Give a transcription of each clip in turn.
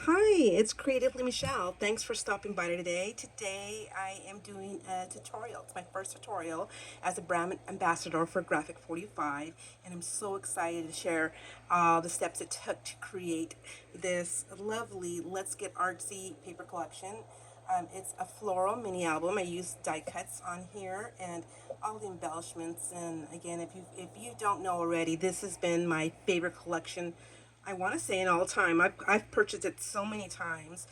Hi, it's Creatively Michelle. Thanks for stopping by today. Today I am doing a tutorial. It's my first tutorial as a brand ambassador for Graphic 45, and I'm so excited to share the steps it took to create this lovely Let's Get Artsy paper collection. It's a floral mini album. I use die cuts on here and all the embellishments. And again, if you don't know already, this has been my favorite collection. I want to say in all time. I've purchased it so many times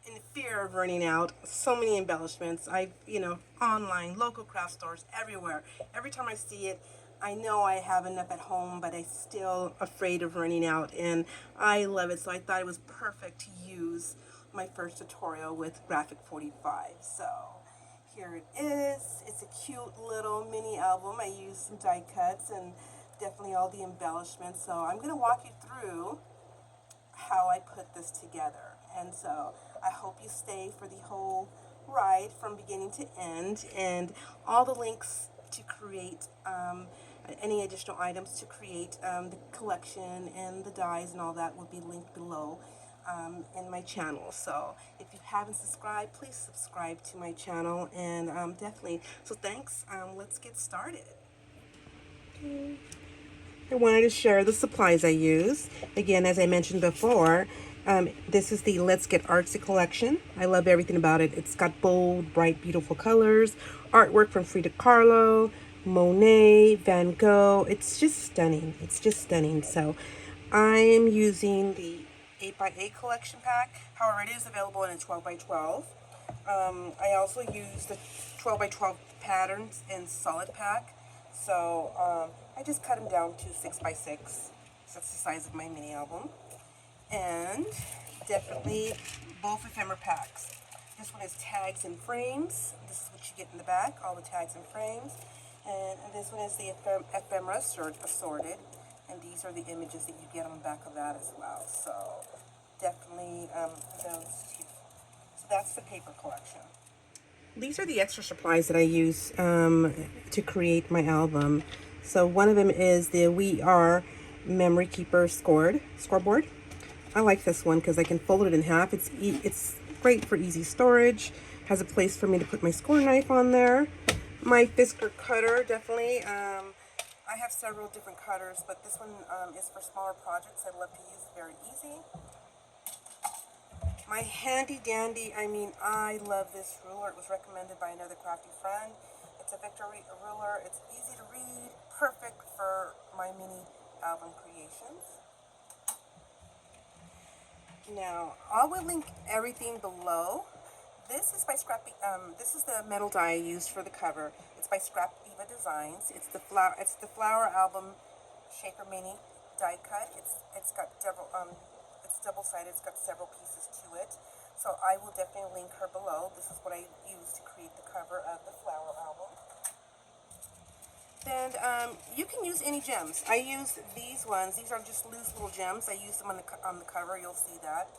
in fear of running out. So many embellishments. Online, local craft stores, everywhere. Every time I see it, I know I have enough at home, but I'm still afraid of running out. And I love it, so I thought it was perfect to use my first tutorial with Graphic 45. So here it is. It's a cute little mini album. I used some die cuts and definitely all the embellishments. So I'm going to walk you through how I put this together. And so I hope you stay for the whole ride from beginning to end, and all the links to create any additional items to create the collection and the dies and all that will be linked below in my channel. So if you haven't subscribed, please subscribe to my channel, and definitely. So thanks. Let's get started. I wanted to share the supplies I use. Again, as I mentioned before, this is the Let's Get Artsy collection. I love everything about it. It's got bold, bright, beautiful colors, artwork from Frida Kahlo, Monet, Van Gogh. It's just stunning. It's just stunning. So I'm using the 8x8 collection pack. However, it is available in a 12x12. I also use the 12x12 patterns in solid pack. So I just cut them down to 6x6. So that's the size of my mini album. And definitely both ephemera packs. This one is tags and frames. This is what you get in the back, all the tags and frames. And this one is the ephemera assorted. And these are the images that you get on the back of that as well. So definitely those two. So that's the paper collection. These are the extra supplies that I use to create my album. So one of them is the We Are Memory Keeper scoreboard. I like this one because I can fold it in half. It's great for easy storage. Has a place for me to put my score knife on there. My Fisker cutter, definitely. I have several different cutters, but this one is for smaller projects. I love to use it, very easy. My handy dandy, I love this ruler. It was recommended by another crafty friend. It's a Victory ruler. It's easy to read, perfect for my mini album creations. Now, I will link everything below. This is by this is the metal die I used for the cover. It's by Scrap Eva Designs. It's the flower album shaper mini die cut. It's got several it's double-sided. It's got several pieces to it. So I will definitely link her below. This is what I used to create the cover of the flower album. Then you can use any gems. I use these ones. These are just loose little gems. I use them on the cover. You'll see that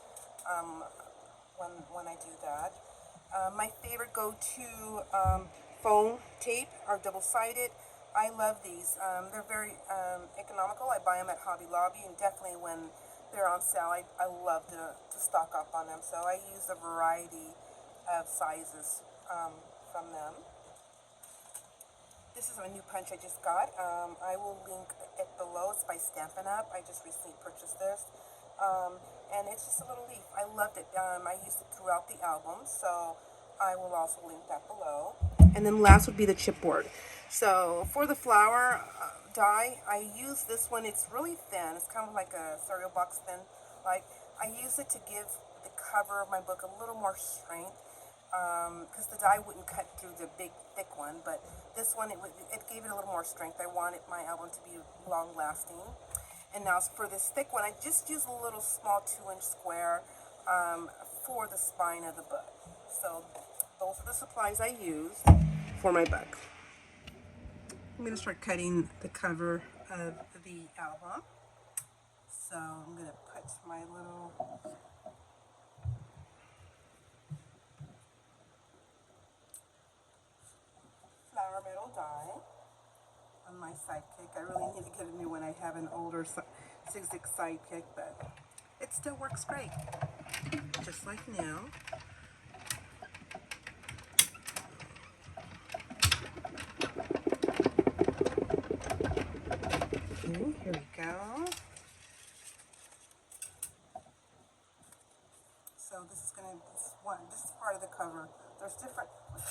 when I do that. My favorite go-to foam tape are double-sided. I love these. They're very economical. I buy them at Hobby Lobby, and definitely when they're on sale, I love to stock up on them. So I use a variety of sizes from them. This is a new punch I just got. I will link it below. It's by Stampin' Up. I just recently purchased this. And it's just a little leaf. I loved it. I used it throughout the album, so I will also link that below. And then last would be the chipboard. So for the flower die, I use this one. It's really thin. It's kind of like a cereal box thin. Like, I use it to give the cover of my book a little more strength. Because the die wouldn't cut through the big thick one, but this one it gave it a little more strength. I wanted my album to be long lasting. And now for this thick one, I just use a little small 2-inch square for the spine of the book. So those are the supplies I used for my book. I'm going to start cutting the cover of the album. So I'm going to put my little flower metal die on my sidekick. I really need to get a new one. I have an older Zig Sidekick, but it still works great. just like now. Okay, here we go. So this is this is part of the cover. There's different,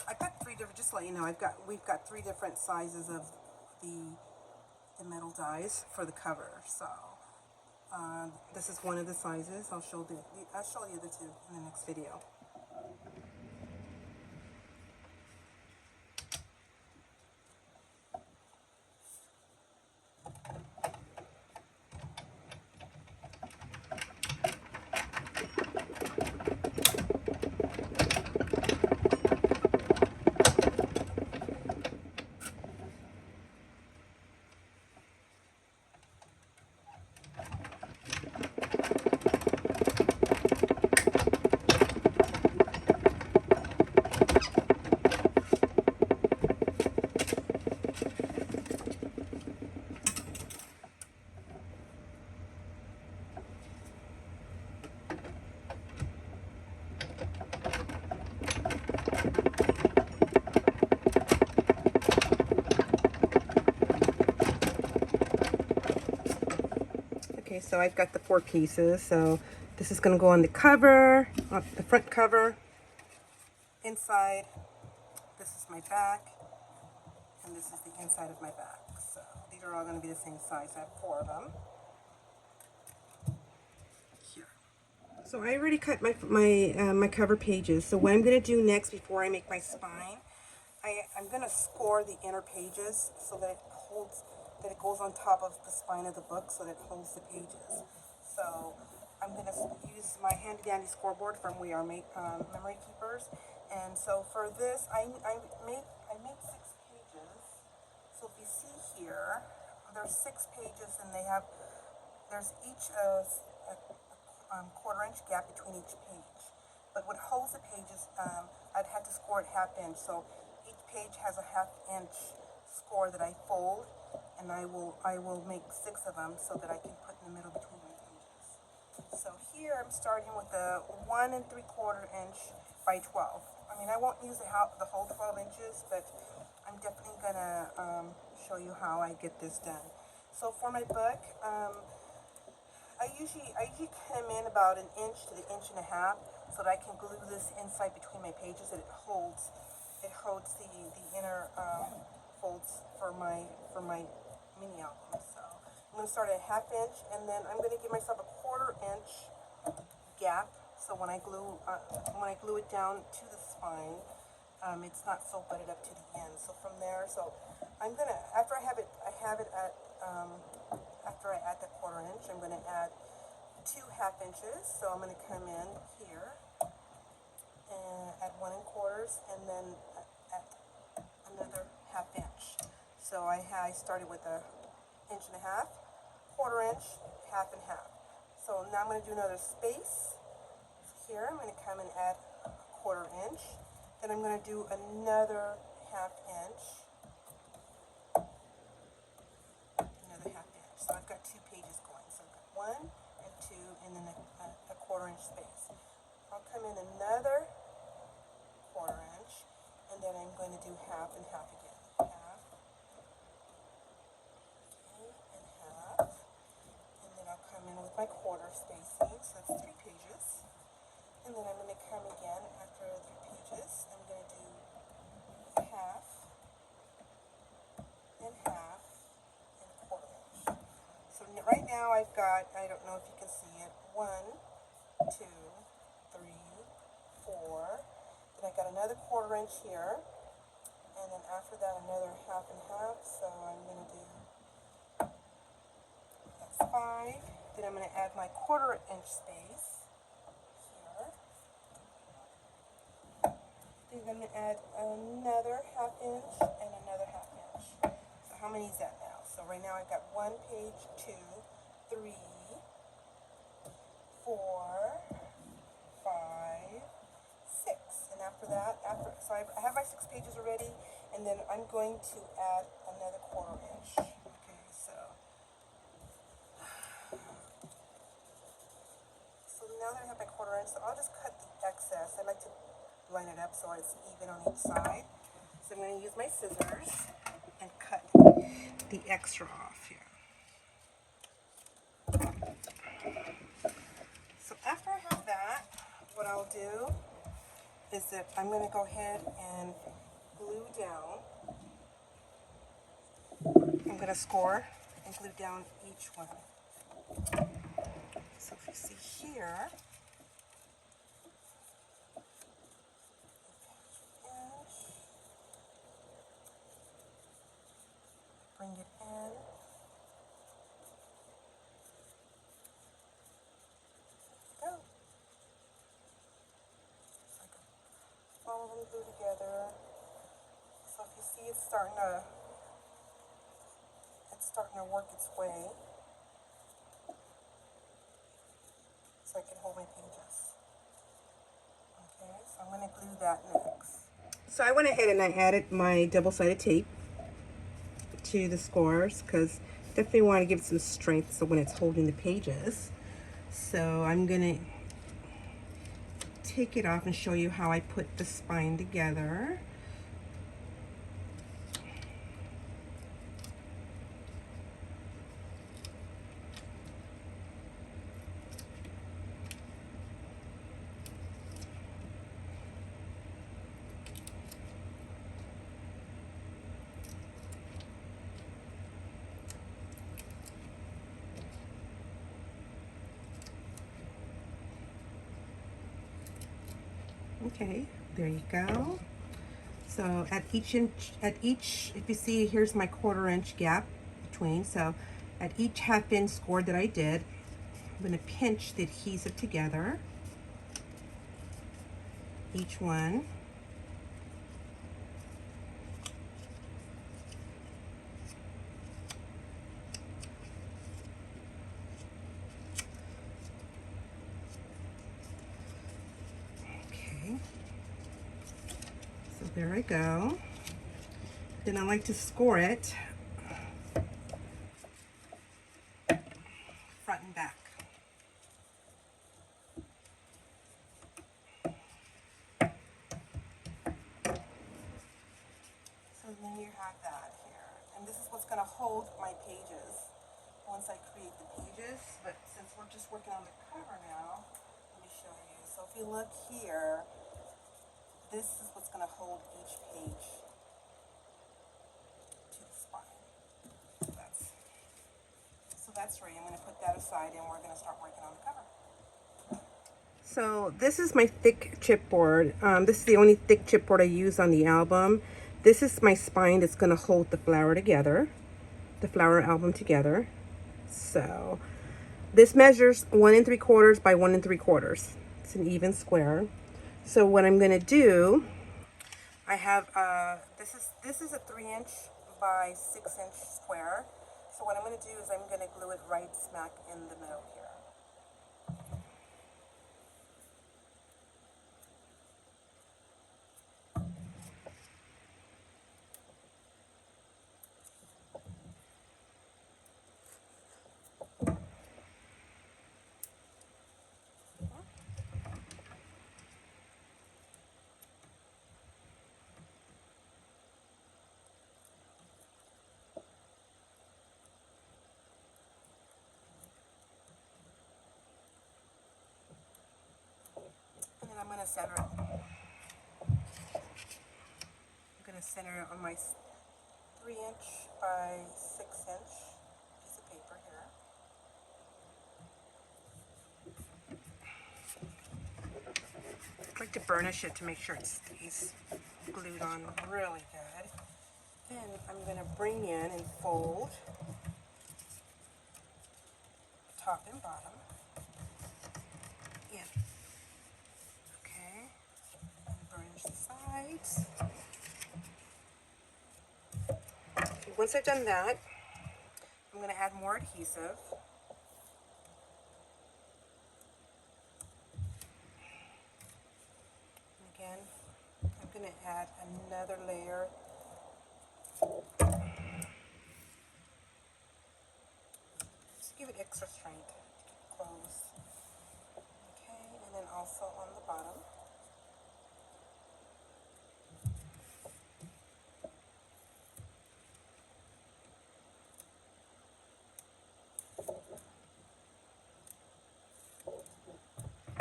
I've got three different, just to let you know, we've got three different sizes of the metal dies for the cover. So this is one of the sizes. I'll show you the two in the next video. Okay, so I've got the 4 pieces. So this is going to go on the cover, on the front cover, inside. This is my back, and this is the inside of my back. So these are all going to be the same size. I have 4 of them. Here. So I already cut my cover pages. So what I'm going to do next, before I make my spine, I'm going to score the inner pages so that it goes on top of the spine of the book, so that it holds the pages. So I'm going to use my handy dandy scoreboard from We Are Memory Keepers. And so for this, I made 6 pages. So if you see here, there's 6 pages, and there's each a quarter-inch gap between each page. But what holds the pages, I'd had to score it half-inch. So each page has a half-inch score that I fold, and I will make 6 of them so that I can put in the middle between my pages. So here I'm starting with a 1 3/4 inch by 12. I mean, I won't use the whole 12 inches, but I'm definitely gonna show you how I get this done. So for my book, I usually come in about 1 inch to 1.5 inches so that I can glue this inside between my pages, that it holds the inner folds for my mini album. So I'm going to start at 1/2 inch, and then I'm going to give myself a 1/4 inch gap. So when I glue it down to the spine, it's not so butted up to the end. So from there, so I'm gonna, after I have it at after I add that 1/4 inch, I'm going to add 2 1/2 inches. So I'm going to come in here and at 1 1/4, and then at another 1/2 inch. So I started with a 1.5 inches, 1/4 inch, 1/2 and 1/2. So now I'm going to do another space. Here I'm going to come and add a 1/4 inch. Then I'm going to do another 1/2 inch. Another 1/2 inch. So I've got 2 pages going. So I've got 1 and 2, and then a 1/4 inch space. I'll come in another 1/4 inch, and then I'm going to do 1/2 and 1/2 again. 1/2, okay, and 1/2. And then I'll come in with my 1/4 spacing, so that's 3 pages. And then I'm going to come again after 3 pages. I'm going to do 1/2 and 1/2 and 1/4 inch. So right now I've got, I don't know if you can see it, 1, 2, 3, 4. Then I got another 1/4 inch here, and then after that another 1/2 and 1/2. So I'm going to do, that's 5. Then I'm going to add my 1/4 inch space here. Then I'm going to add another 1/2 inch and another 1/2 inch. So how many is that now? So right now I've got 1 page, 2, 3, 4, 5, 6. And after that, so I have my 6 pages already, and then I'm going to add another 1/4 inch. Okay, so then now that I have my 1/4 inch, so I'll just cut the excess. I like to line it up so it's even on each side. So I'm going to use my scissors and cut the extra off here. So after I have that, what I'll do is that I'm going to go ahead and glue down. I'm going to score and glue down each one. So if you see here, bring it in. Go. So I can all of them glue together. So if you see it's starting to work its way. So I can hold my pages. Okay, so I'm going to glue that next. So I went ahead and I added my double-sided tape to the scores because definitely want to give it some strength so when it's holding the pages. So I'm going to take it off and show you how I put the spine together. Okay, there you go. So at each inch, if you see, here's my 1/4 inch gap between. So at each 1/2 inch score that I did, I'm going to pinch the adhesive together, each one. Okay, so there I go. Then I like to score it front and back. So then you have that here. And this is what's going to hold my pages once I create the pages. But since we're just working on the cover now, let me show you. So if you look here, this is what's going to hold each page to the spine. So that's right. I'm going to put that aside and we're going to start working on the cover. So this is my thick chipboard. This is the only thick chipboard I use on the album. This is my spine that's going to hold the flower together, the flower album together. So this measures 1 3/4 by 1 3/4. It's an even square. So what I'm going to do, I have this is a 3 inch by 6 inch square. So what I'm going to do is I'm going to glue it right smack in the middle here. And then I'm going to center it. I'm going to center it on my 3 inch by 6 inch piece of paper here. I like to burnish it to make sure it stays glued on really good. Then I'm going to bring in and fold top and bottom in. Okay, and burnish the sides. Okay, once I've done that, I'm going to add more adhesive. And again, I'm going to add another layer. Just give it extra strength. Close. Okay. and then also on the bottom.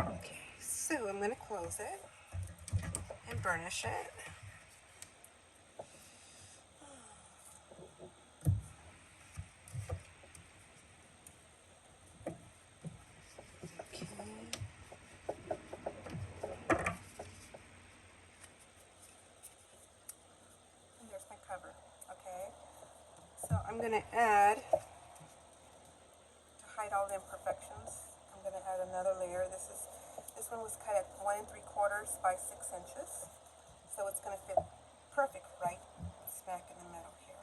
Okay, so I'm going to close it and burnish it. Okay. And there's my cover. Okay. So I'm going to add, to hide all the imperfections, I'm going to add another layer. This one was cut at 1 3/4 by 6 inches. So it's going to fit perfect right smack in the middle here.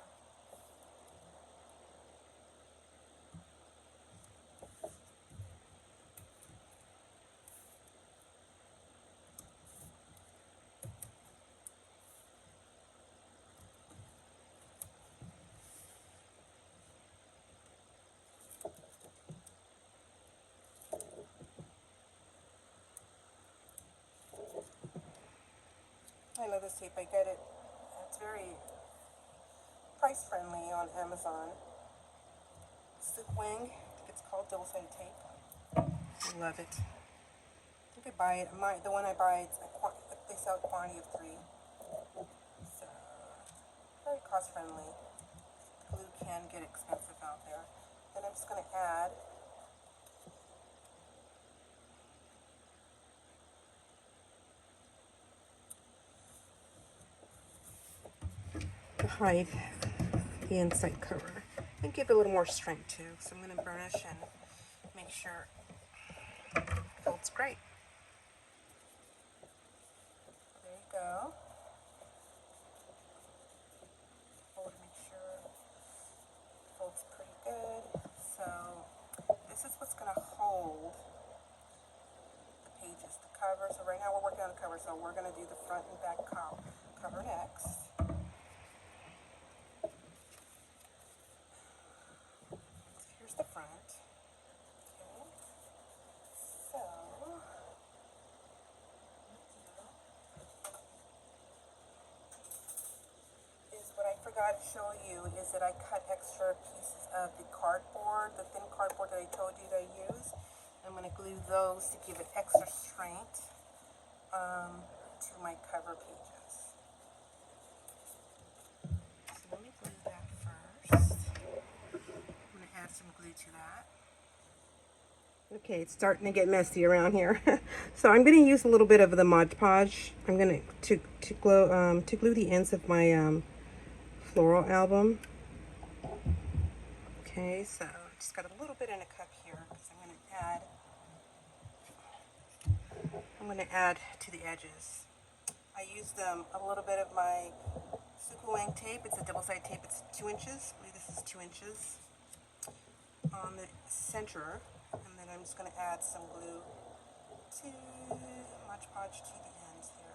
I love this tape. I get it. It's very price friendly on Amazon. Wing, I think it's called double-sided tape. I love it. I think I buy it. The one I buy, they sell a quantity of 3. So very cost friendly. Glue can get expensive out there. Then I'm just going to add to hide the inside cover and give it a little more strength too. So I'm going to burnish and make sure it folds great. There you go. Hold to make sure it folds pretty good. So this is what's going to hold the pages, the cover. So right now we're working on the cover, so we're going to do the front and back cover next. Here's the front. Okay. So what I forgot to show you is that I cut extra pieces of the cardboard, the thin cardboard that I told you that I use. I'm going to glue those to give it extra strength to my cover pages. So let me glue that first. I'm going to add some glue to that. Okay, it's starting to get messy around here. So I'm going to use a little bit of the Mod Podge. I'm going to glue the ends of my Floral album. Okay, so just got a little bit in a cup here because I'm going to add to the edges. I used a little bit of my Wang tape. It's a double-sided tape. It's 2 inches. I believe this is 2 inches on the center, and then I'm just going to add some glue to Mod Podge to the ends here.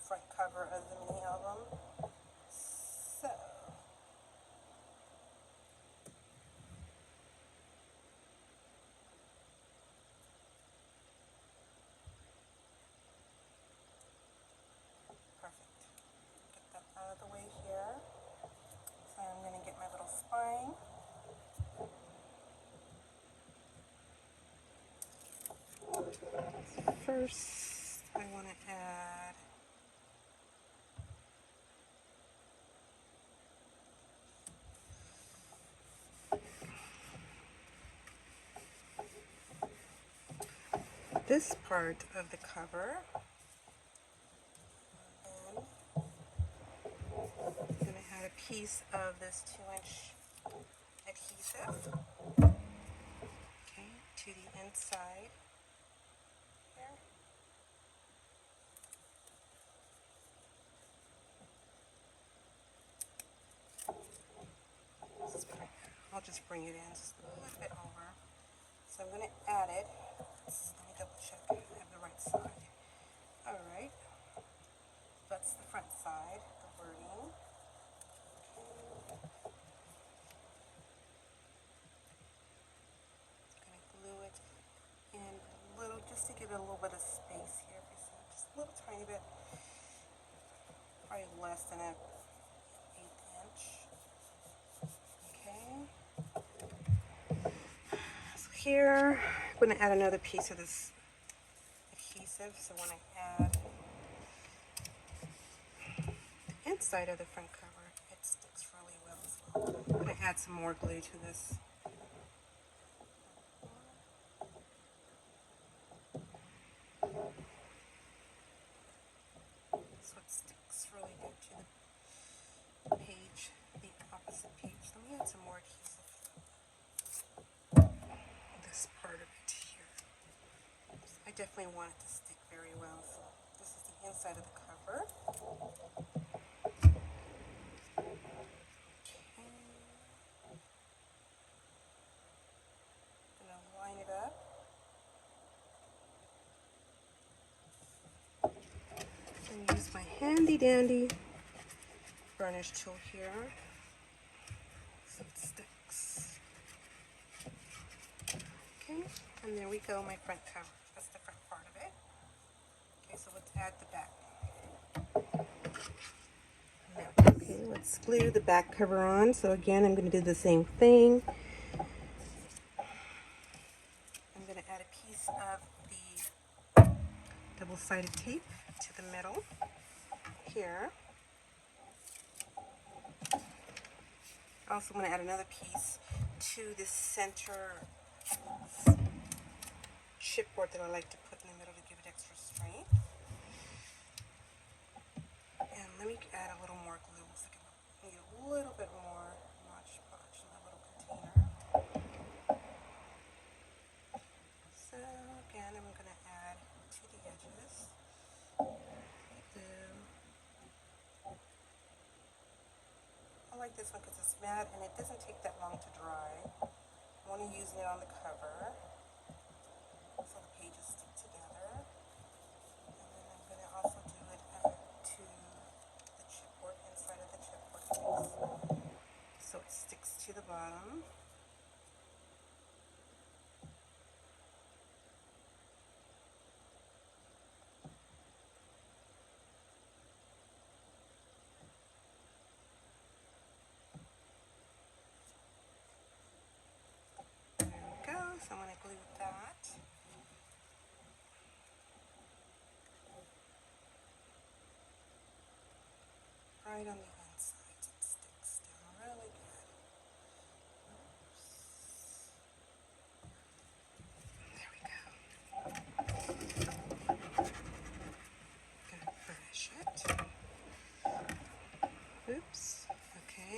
Front cover of the mini album. So perfect. Get that out of the way here. So I'm going to get my little spine. First, I want to add this part of the cover. And I'm going to add a piece of this 2-inch adhesive, okay, to the inside here. I'll just bring it in just a little bit over. So I'm going to add it. Let me double check I have the right side. Alright, that's the front side, the wording. I'm going to glue it in a little, just to give it a little bit of space here. Just a little tiny bit, probably less than an 1/8 inch. Okay. So here, I'm going to add another piece of this adhesive. So when I add the inside of the front cover, it sticks really well as well. I'm going to add some more glue to this. So it sticks really good to the page, the opposite page. Let me add some more adhesive. This part of it here. I definitely want it to stick very well. So this is the inside of the cover. Okay. I'm going to line it up. And use my handy dandy burnish tool here so it sticks. Okay, and there we go, my front cover. That's the front part of it. Okay, so let's add the back. Now, okay, let's glue the back cover on. So again, I'm going to do the same thing. I'm going to add a piece of the double-sided tape to the middle here. Also, I'm going to add another piece to the center chipboard that I like to put in the middle to give it extra strength. And let me add a little more glue. Looks like I need a little bit more Mod Podge in that little container. So again, I'm going to add to the edges glue. I like this one because it's matte and it doesn't take that long to dry. I'm only using it on the cover so the pages stick together. And then I'm going to also do it to the chipboard, inside of the chipboard piece, so it sticks to the bottom. There we go. So I'm going to glue that. Right on the inside, it sticks down really good. Oops. There we go. Gonna finish it. Oops. Okay.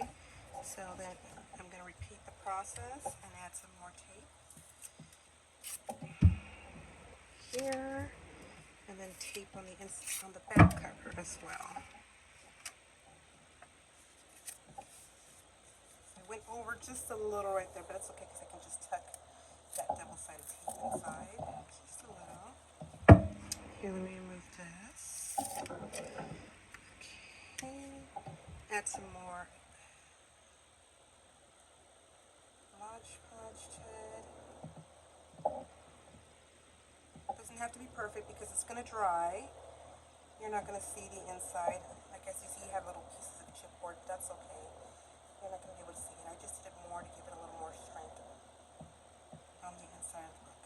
So then I'm gonna repeat the process and add some more tape here, and then tape on the back cover as well. I went over just a little right there, but it's okay because I can just tuck that double-sided tape inside. Just a little. Here, let me remove this. Okay. Add some more Mod Podge to it. Doesn't have to be perfect because it's going to dry. You're not going to see the inside. Like as you see, you have little pieces of chipboard. That's okay. You're not going to be able to see it. I just did it more to give it a little more strength on the inside of the book.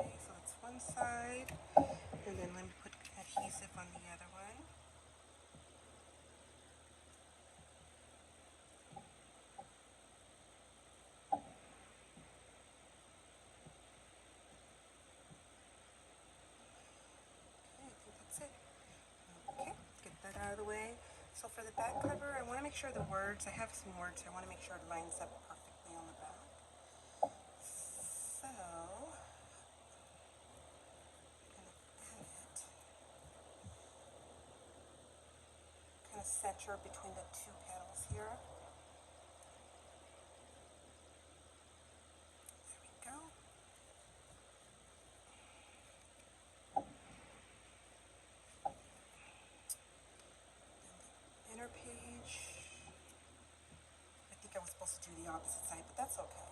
Okay, so that's one side. And then let me put adhesive on the other one. Okay, get that out of the way. So for the back cover, I want to make sure the words, I have some words, I want to make sure it lines up perfectly on the back. So, I'm going to add it kind of center between the two petals here. There we go. do the opposite side, but that's okay.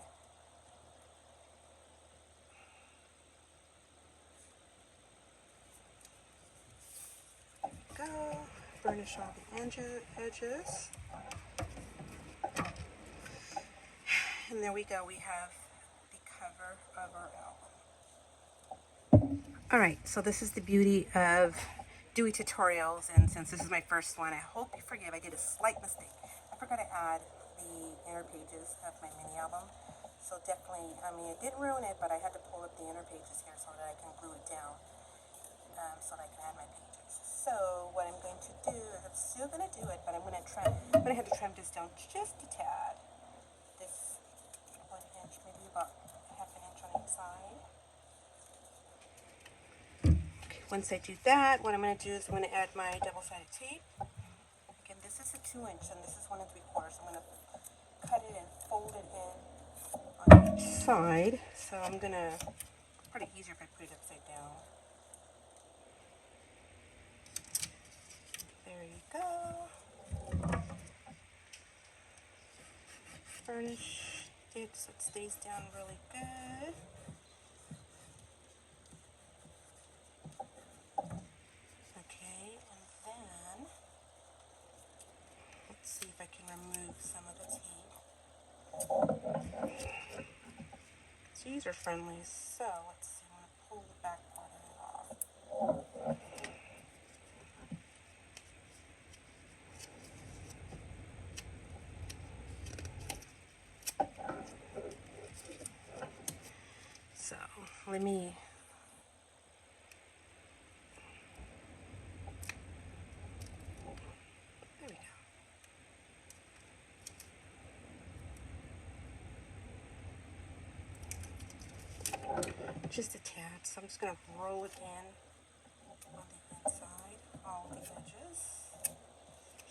Go. Burnish all the edges. And there we go. We have the cover of our album. Alright, so this is the beauty of doing tutorials, and since this is my first one, I hope you forgive. I did a slight mistake. I forgot to add the inner pages of my mini album. So definitely, I mean, it didn't ruin it, but I had to pull up the inner pages here so that I can glue it down, so that I can add my pages. So what I'm going to do is I'm still going to do it, but I'm going to have to trim this down just a tad. This 1 inch, maybe about half an inch on each side. Okay, once I do that, what I'm going to do is I'm going to add my double-sided tape. Again, this is a 2 inch and this is 1 3/4. I'm going to cut it and fold it in on each side. So I'm going to, pretty easier if I put it upside down. There you go. Furnish it so it stays down really good. Okay, and then let's see if I can remove some of the tape. It's user friendly, so let's see, I'm going to pull the back part of it off. So let me, there we go. Just a tad, so I'm just going to roll it in on the inside, all the edges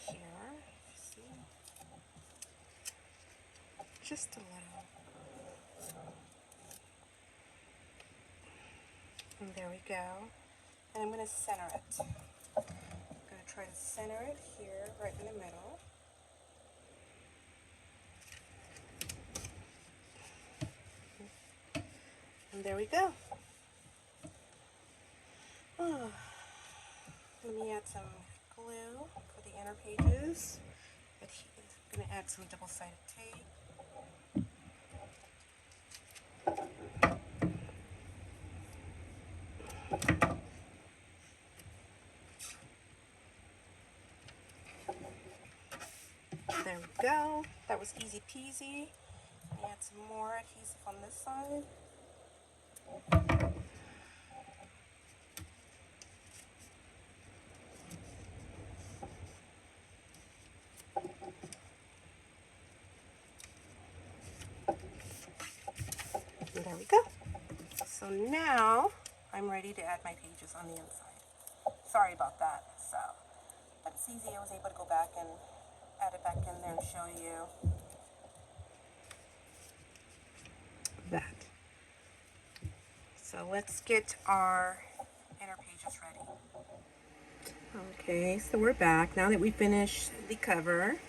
here, you see, just a little. And there we go. And I'm going to center it. I'm going to try to center it here, right in the middle. And there we go. Oh, let me add some glue for the inner pages. I'm going to add some double-sided tape. There we go. That was easy peasy. Let me add some more adhesive on this side. And there we go. So now I'm ready to add my pages on the inside. Sorry about that. So, but it's easy. I was able to go back and add it back in there and show you that. So let's get our inner pages ready. Okay, so we're back. Now that we finished the cover,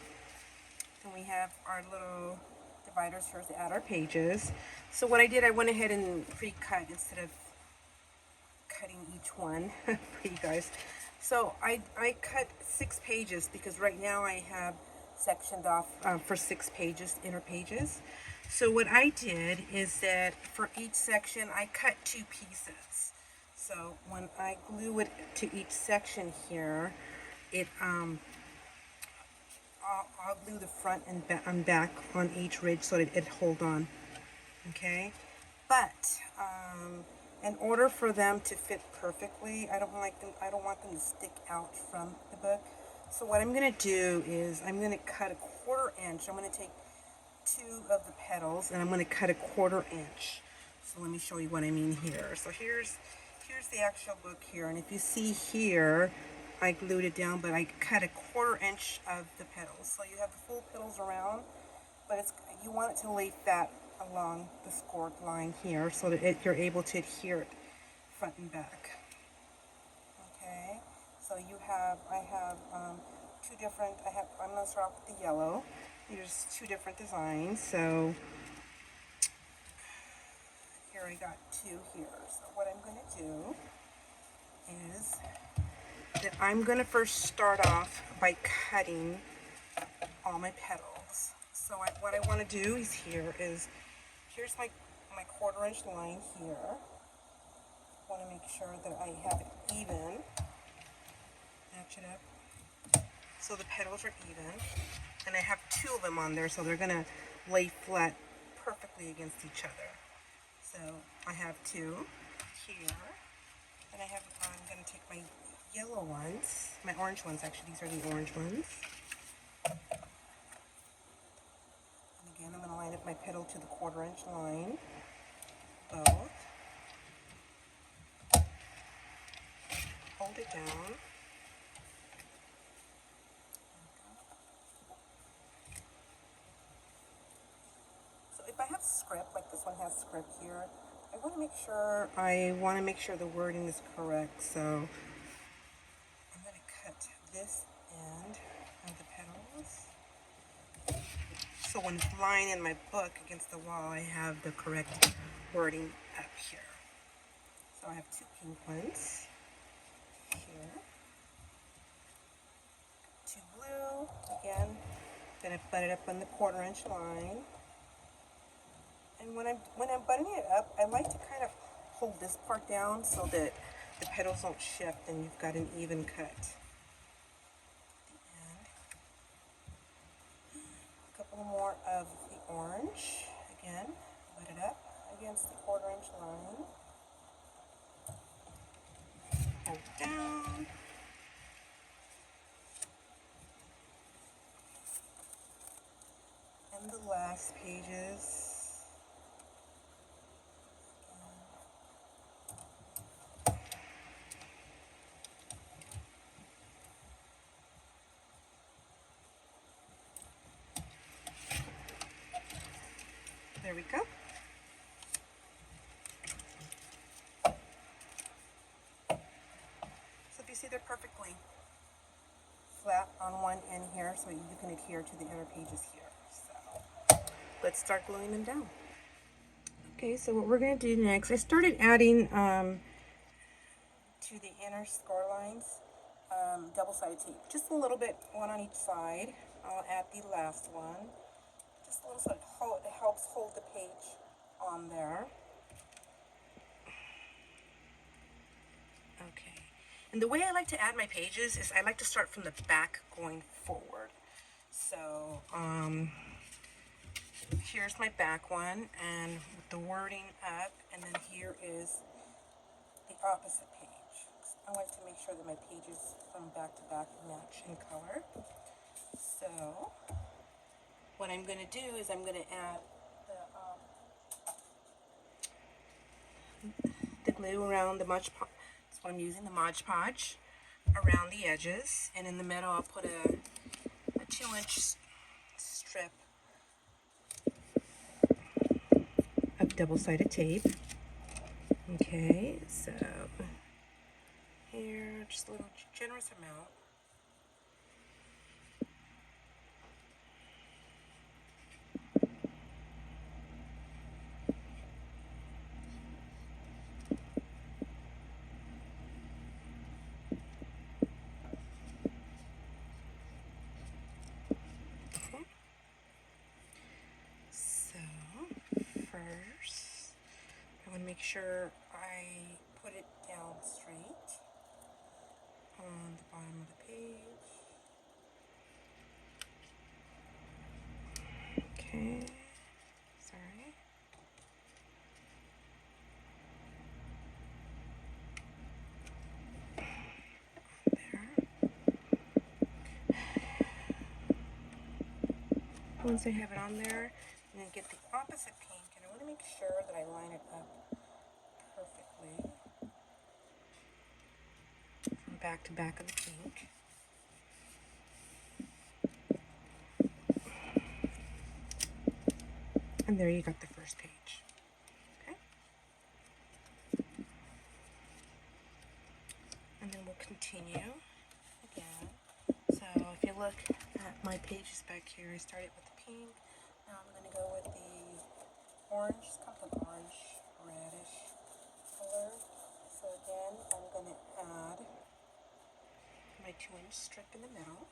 and we have our little dividers here to add our pages. So what I did, I went ahead and pre-cut instead of cutting each one for you guys. So I cut 6 pages because right now I have sectioned off for 6 pages, inner pages. So what I did is that for each section I cut 2 pieces. So when I glue it to each section here, it I'll glue the front and back on each ridge so that it hold on. Okay, but in order for them to fit perfectly, I don't want them to stick out from the book. So what I'm going to do is I'm going to cut a 1/4 inch. I'm going to take 2 of the petals and I'm going to cut a 1/4 inch. So let me show you what I mean here. So here's the actual book here, and if you see here, I glued it down, but I cut a 1/4 inch of the petals. So you have the full petals around, but you want it to lay flat along the scored line here so that you're able to adhere it front and back. Okay, so I have 2 different, I'm going to start off with the yellow. There's two different designs, so here I got two here. So what I'm going to do is that I'm going to first start off by cutting all my petals. So what I want to do is here's my 1/4 inch line here. I want to make sure that I have it even. Match it up so the petals are even. And I have two of them on there, so they're going to lay flat perfectly against each other. So I have two here. And I'm going to take my yellow ones, my orange ones actually, these are the orange ones. And again, I'm going to line up my petal to the 1/4 inch line, both. Hold it down. So if I have script, like this one has script here, I want to make sure the wording is correct. So I'm going to cut this end of the petals. So when it's lying in my book against the wall, I have the correct wording up here. So I have two pink ones here. Two blue, again, gonna butt it up on the 1/4 inch line. And when I'm buttoning it up, I like to kind of hold this part down so that the petals don't shift and you've got an even cut. A couple more of the orange. Again, butt it up against the 1/4 inch line. Hold down. And the last pages. There we go. So if you see, they're perfectly flat on one end here, so you can adhere to the inner pages here. So let's start gluing them down. Okay, so what we're going to do next, I started adding to the inner score lines double-sided tape, just a little bit, one on each side. I'll add the last one, just a little, so it helps hold the page on there. Okay, and the way I like to add my pages is I like to start from the back going forward. So here's my back one, and with the wording up, and then here is the opposite page. I like to make sure that my pages from back to back match in color. So what I'm going to do is I'm going to add the glue around the Mod Podge. That's what I'm using, the Mod Podge, around the edges, and in the middle I'll put a 2-inch strip of double-sided tape. Okay, so here, just a little generous amount. Okay. So first, I want to make sure I put it down straight on the bottom of the page. Okay, sorry. There. Once I have it on there, I'm going to get the opposite pink, and I want to make sure that I line it up perfectly from back to back of the pink. And there you got the first page. Okay? And then we'll continue again. So if you look at my pages back here, I started with the pink. Now I'm going to go with the orange. It's kind of an orange, reddish color. So again, I'm going to add my 2-inch strip in the middle.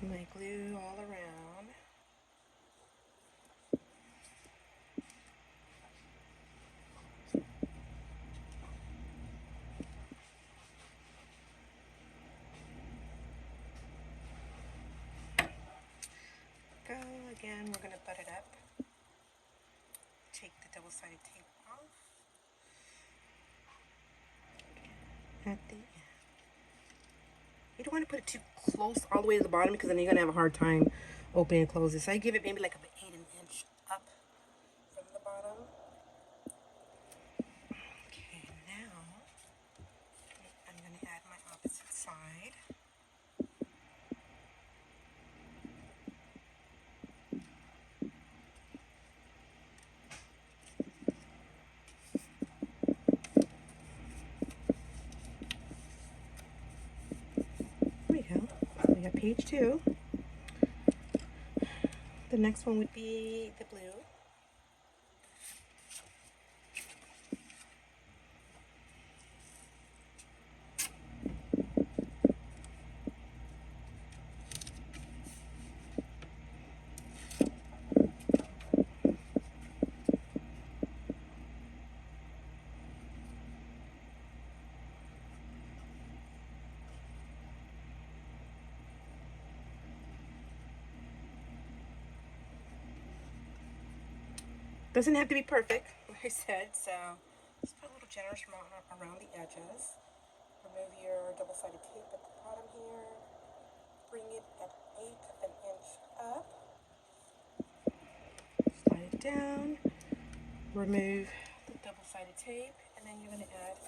My glue all around. Go again, we're going to butt it up. Take the double-sided tape off at the end. You don't want to put it too close all the way to the bottom because then you're going to have a hard time opening and closing. So I give it maybe like an 1/8 up from the bottom. Okay, now I'm going to add my opposite side. There we go. So we got page 2. The next one would be the blue. Doesn't have to be perfect, like I said, so just put a little generous amount around the edges. Remove your double-sided tape at the bottom here. Bring it at 1/8 inch up. Slide it down. Remove the double-sided tape, and then you're going to add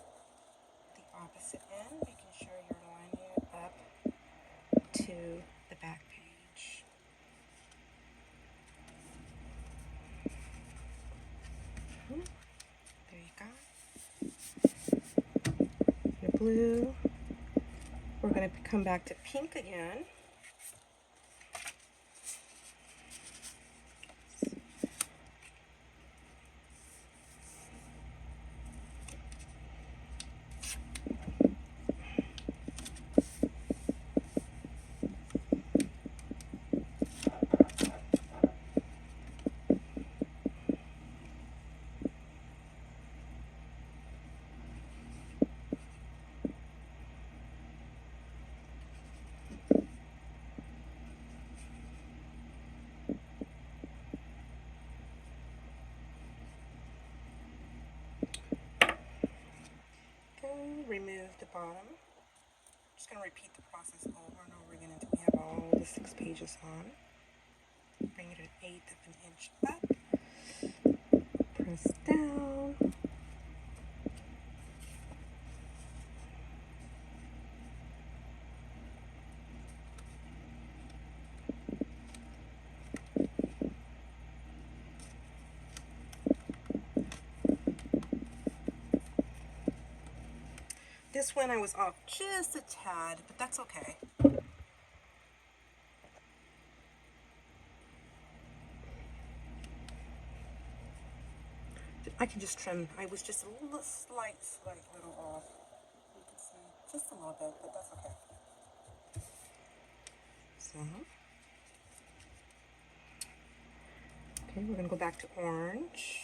the opposite end, making sure you're lining it up to the back page. There you go. Your blue. We're going to come back to pink again. Remove the bottom. I'm just going to repeat the process over and over again until we have all the 6 pages on. Bring it at 1/8 inch up. Press down. This one I was off just a tad, but that's okay. I can just trim. I was just a little slight little off. You can see just a little bit, but that's okay. So, okay, we're gonna go back to orange.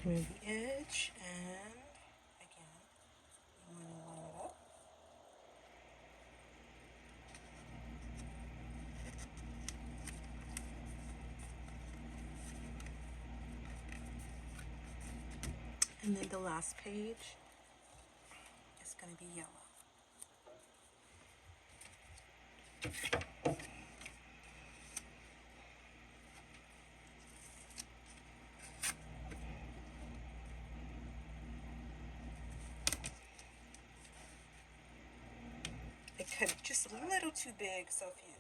Remove the edge, and again, you want to line it up. And then the last page is going to be yellow. I cut it just a little too big, so if you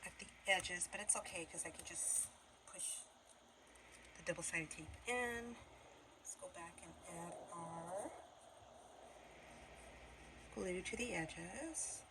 at the edges, but it's okay because I can just push the double-sided tape in. Let's go back and add our glue to the edges.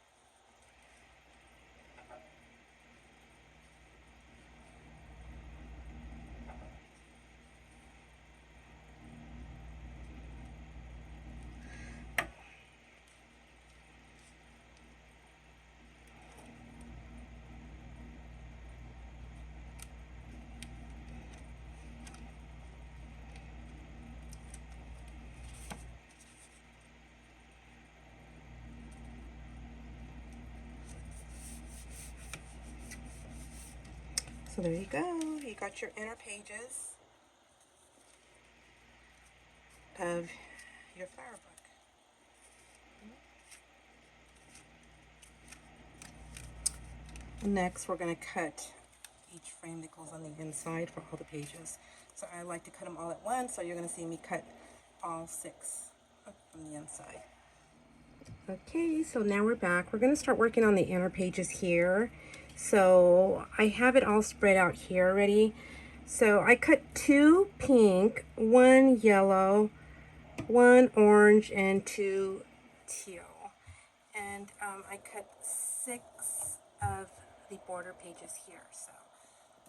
So there you go. You got your inner pages of your flower book. Next, we're going to cut each frame that goes on the inside for all the pages. So I like to cut them all at once, so you're going to see me cut all 6 from the inside. Okay, so now we're back. We're going to start working on the inner pages here. So I have it all spread out here already. So I cut 2 pink, 1 yellow, 1 orange, and 2 teal. And I cut 6 of the border pages here. So,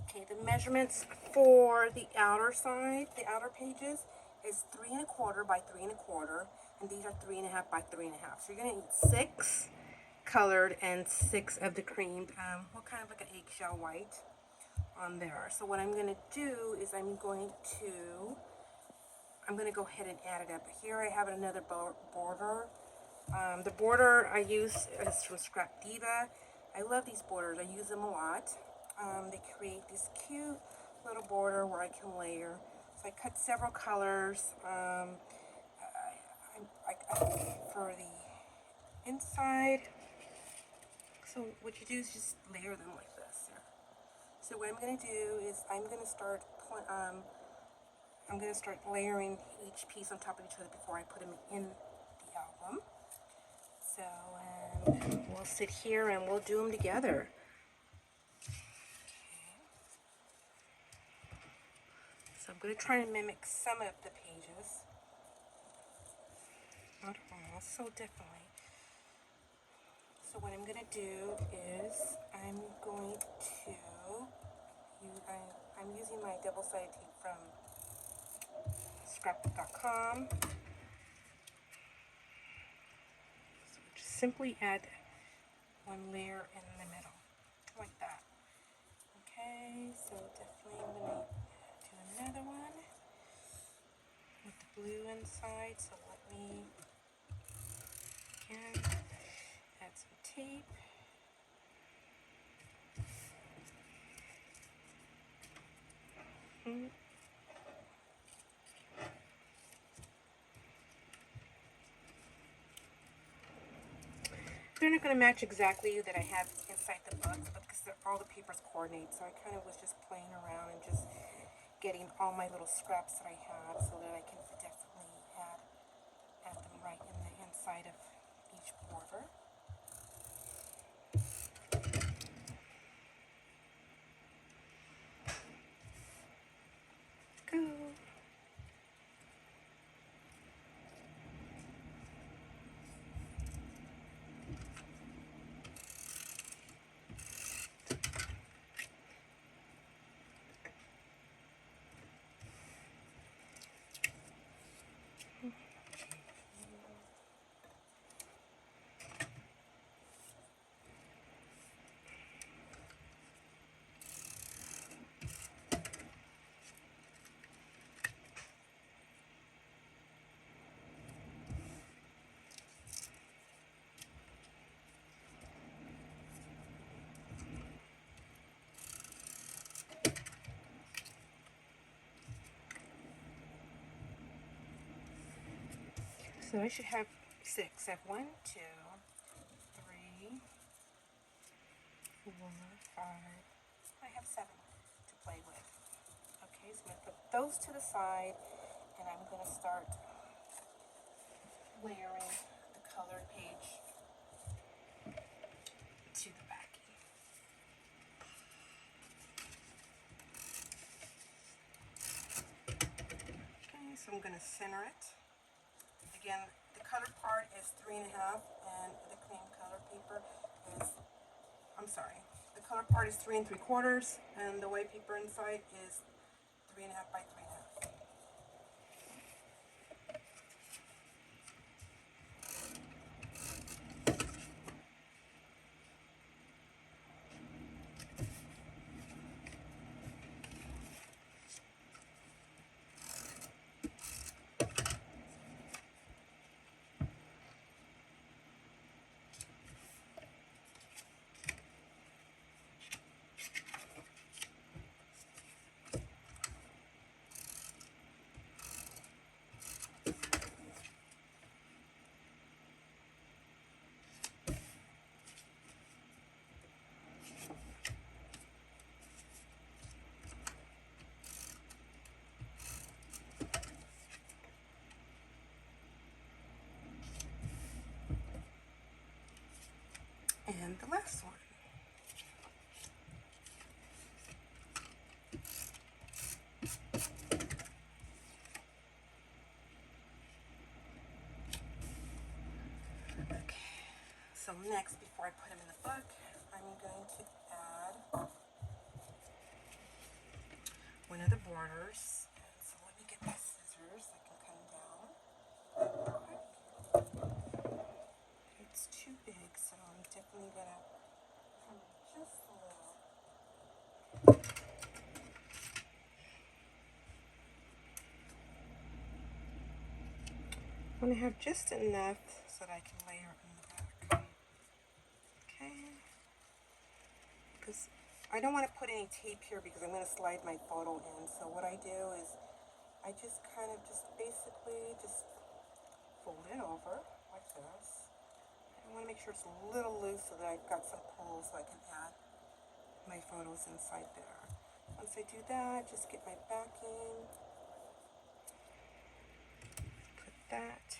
okay, the measurements for the outer side, the outer pages, is 3 1/4 by 3 1/4, and these are 3 1/2 by 3 1/2. So you're gonna need 6 colored and 6 of the creamed, what kind of like an eggshell white on there. So what I'm gonna do is I'm gonna go ahead and add it up. Here I have another border. The border I use is from Scrap Diva. I love these borders. I use them a lot. They create this cute little border where I can layer. So I cut several colors for the inside. So what you do is just layer them like this. So what I'm going to do is I'm going to start layering each piece on top of each other before I put them in the album. So we'll sit here and we'll do them together. Okay. So I'm going to try and mimic some of the pages. Not all, so definitely. So what I'm going to do is I'm using my double-sided tape from scrapbook.com. So just simply add 1 layer in the middle, like that. Okay, so definitely I'm going to do another one with the blue inside. So let me, again, add some tape. They're not going to match exactly that I have inside the books, but because all the papers coordinate, so I kind of was just playing around and just getting all my little scraps that I have so that I can definitely add them right in the inside of each border. Go. So I should have 6. I have 1, 2, 3, 4, 5. I have 7 to play with. Okay, so I'm going to put those to the side, and I'm going to start layering the colored page to the backing. Okay, so I'm going to center it. Again, the colored part is 3.5, and the cream color paper is, the colored part is 3 3/4, and the white paper inside is 3.5 by 3.5. And the last one. Okay, so next, before I put them in the book, I'm going to add one of the borders. And so let me get my scissors. I can come down. It's too big, so I'm definitely gonna come just a little. I'm gonna have just enough so that I can layer it in the back. Okay. Because I don't want to put any tape here because I'm going to slide my photo in. So what I do is I just kind of basically fold it over like this. I want to make sure it's a little loose so that I've got some pull so I can add my photos inside there. Once I do that, just get my backing, put that.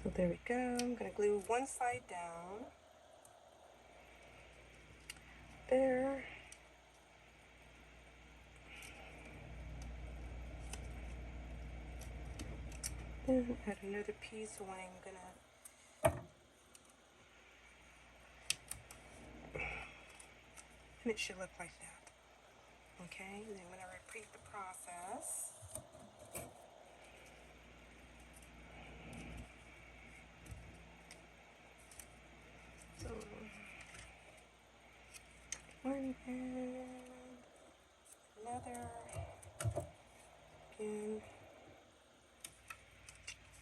So there we go. I'm going to glue one side down. There. Then add another piece when I'm going to, and it should look like that. Okay, and then when I repeat the process, so one and another, again,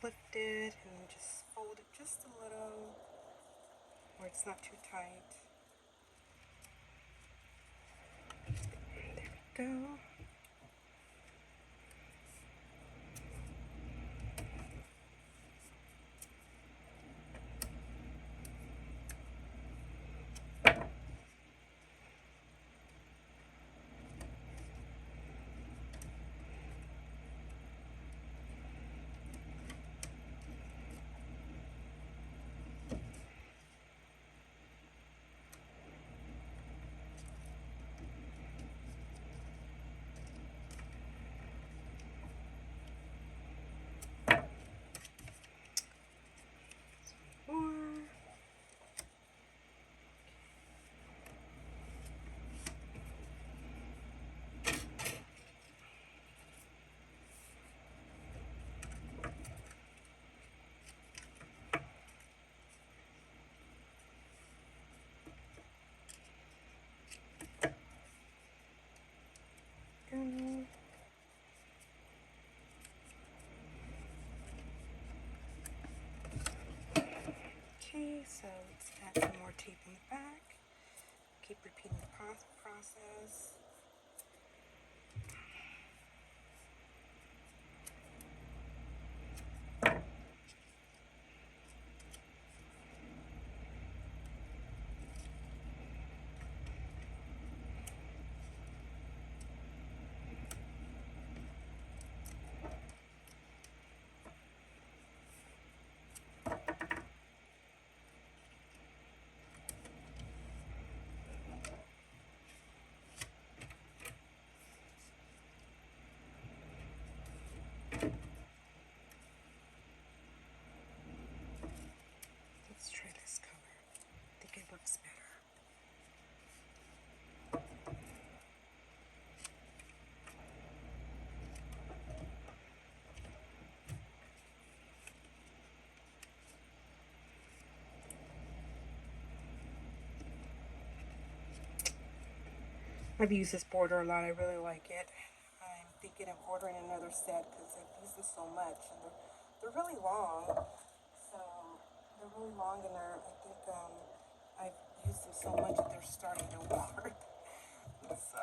lift it and just fold it just a little where it's not too tight. There we go. Okay, so let's add some more tape in the back. Keep repeating the process. Let's try this color. I think it works better. I've used this border a lot. I really like it. I'm thinking of ordering another set because I've used this so much, and they're really long. So they're really long, and I think I've used them so much that they're starting to warp. So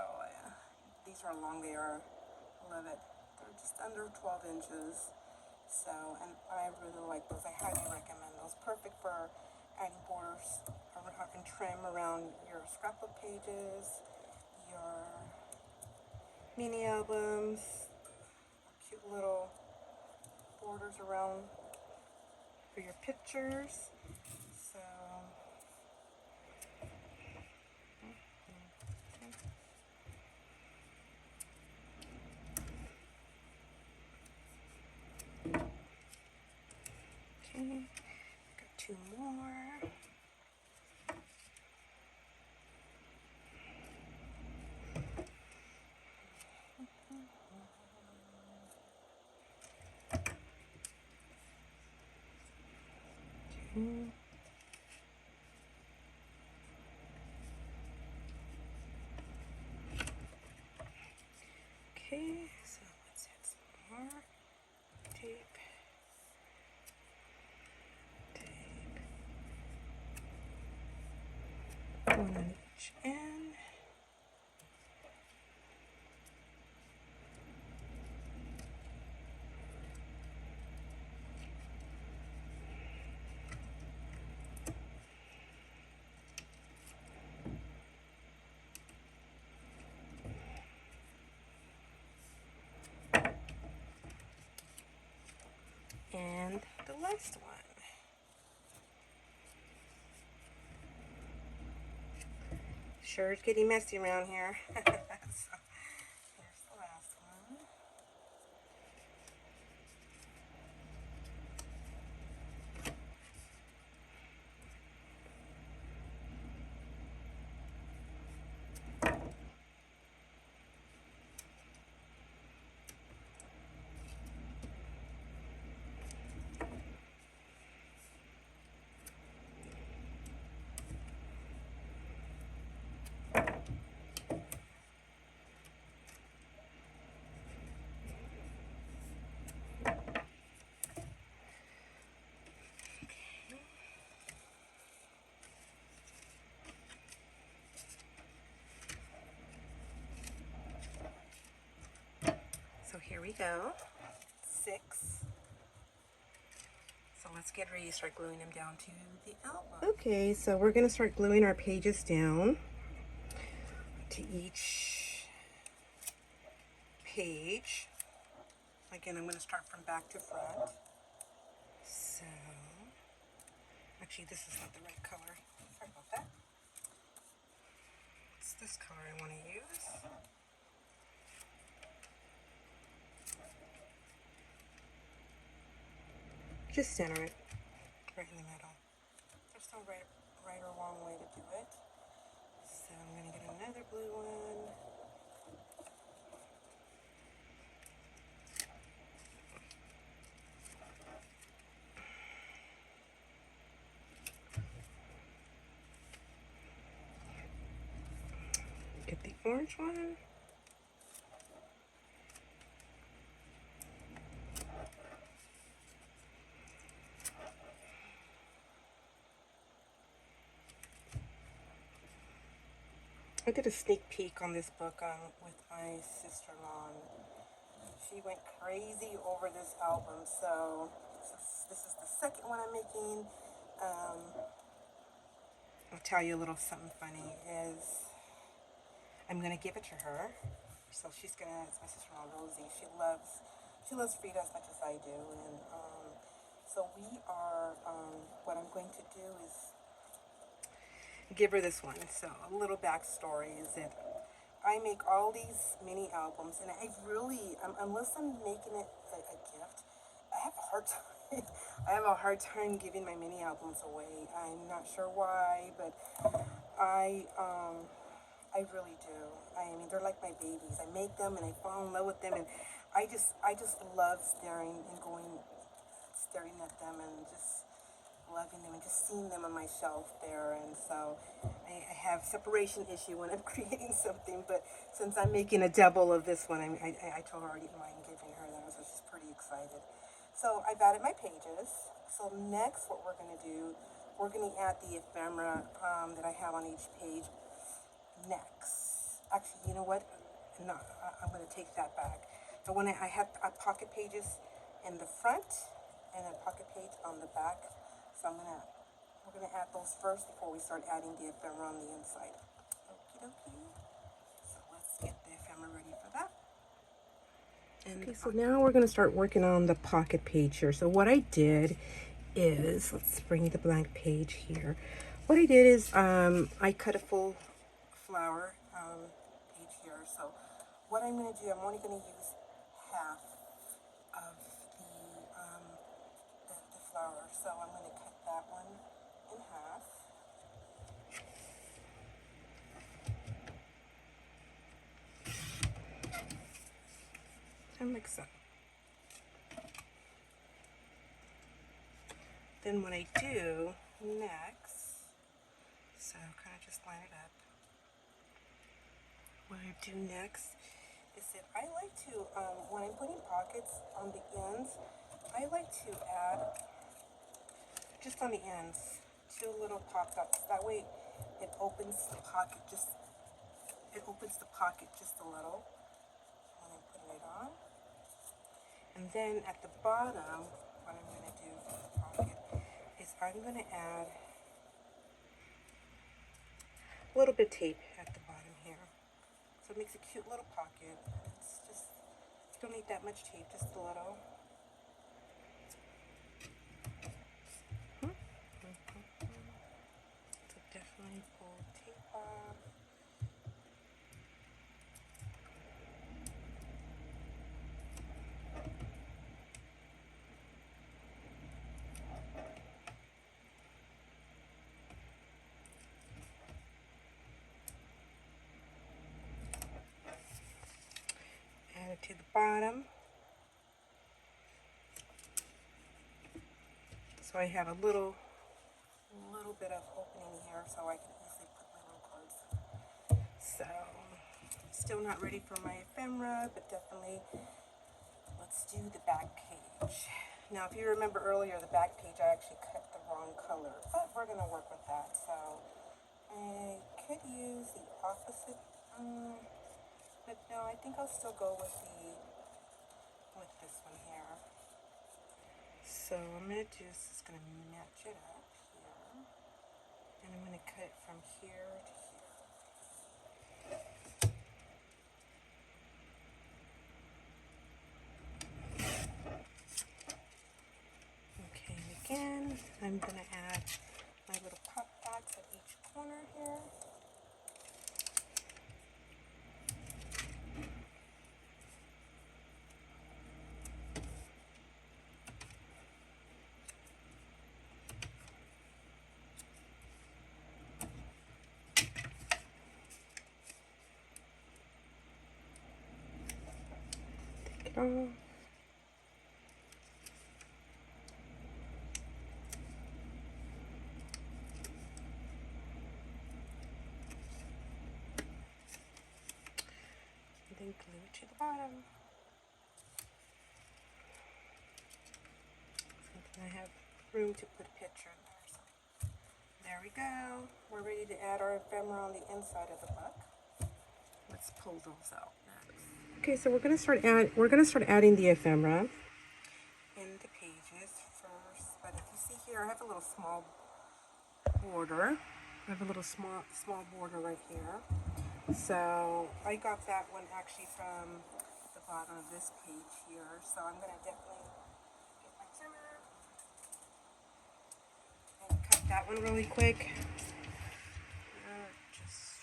these are how long they are. I love it. They're just under 12 inches. So, and I really like those. I highly recommend those. Perfect for adding borders and trim around your scrapbook pages, your mini albums, cute little borders around for your pictures. So, okay, got two more. Okay, so let's add some more tape. One on each end. And the last one. Sure, it's getting messy around here. So, here's the last one. So here we go. 6. So let's get ready to start gluing them down to the album. Okay, so we're going to start gluing our pages down to each page. Again, I'm going to start from back to front. So, actually this is not the right color. Sorry about that. It's this color I want to use. Just center it right in the middle. There's no right or wrong way to do it. So I'm going to get another blue one. Get the orange one. I did a sneak peek on this book with my sister-in-law. She went crazy over this album, so this is the second one I'm making. I'll tell you a little something funny is I'm gonna give it to her. So she's gonna, it's my sister-in-law Rosie. She loves Frida as much as I do, and so we are. What I'm going to do is give her this one. So a little backstory is that I make all these mini albums, and I really, unless I'm making it a gift, I have a hard time. I have a hard time giving my mini albums away. I'm not sure why, but I really do. I mean, they're like my babies. I make them and I fall in love with them, and I just love staring at them and just loving them and just seeing them on my shelf there. And so I have separation issue when I'm creating something, but since I'm making a double of this one, I told her I didn't mind giving her that, so she's pretty excited. So I've added my pages. So next what we're going to do, we're going to add the ephemera that I have on each page next. Actually, you know what? No, I'm going to take that back. So when I have pocket pages in the front and a pocket page on the back, so we're gonna add those first before we start adding the ephemera on the inside. Okie dokie. So let's get the ephemera ready for that. Okay, so now we're gonna start working on the pocket page here. So what I did is, let's bring the blank page here. What I did is I cut a full flower page here. So what I'm gonna do, I'm only gonna use half of the flower. So I'm gonna cut that one in half. And mix up. Then what I do next, so kind of just line it up. What I do next is that I like to, when I'm putting pockets on the ends, I like to add, just on the ends, 2 little pop-ups. That way it opens the pocket just a little when I'm putting it on. And then at the bottom, what I'm going to do for the pocket is I'm going to add a little bit of tape at the bottom here. So it makes a cute little pocket. It's just, you don't need that much tape, just a little. So definitely pull tape off. Add it to the bottom. So I have a little bit of opening here so I can easily put my little cards. So, still not ready for my ephemera, but definitely let's do the back page. Now, if you remember earlier, the back page I actually cut the wrong color, but we're going to work with that. So, I could use the opposite, but no, I think I'll still go with this one here. So, what I'm going to do is just going to match it up here, and I'm going to cut it from here to here. Again, I'm going to add my little pop dots at each corner here. Take it off. Then glue it to the bottom. So I have room to put a picture in there. So there we go. We're ready to add our ephemera on the inside of the book. let's pull those out next. Okay, so we're gonna start adding the ephemera in the pages first. But if you see here, I have a little small border. I have a little small border right here. So I got that one actually from the bottom of this page here. So I'm gonna definitely get my trimmer and cut that one really quick. Just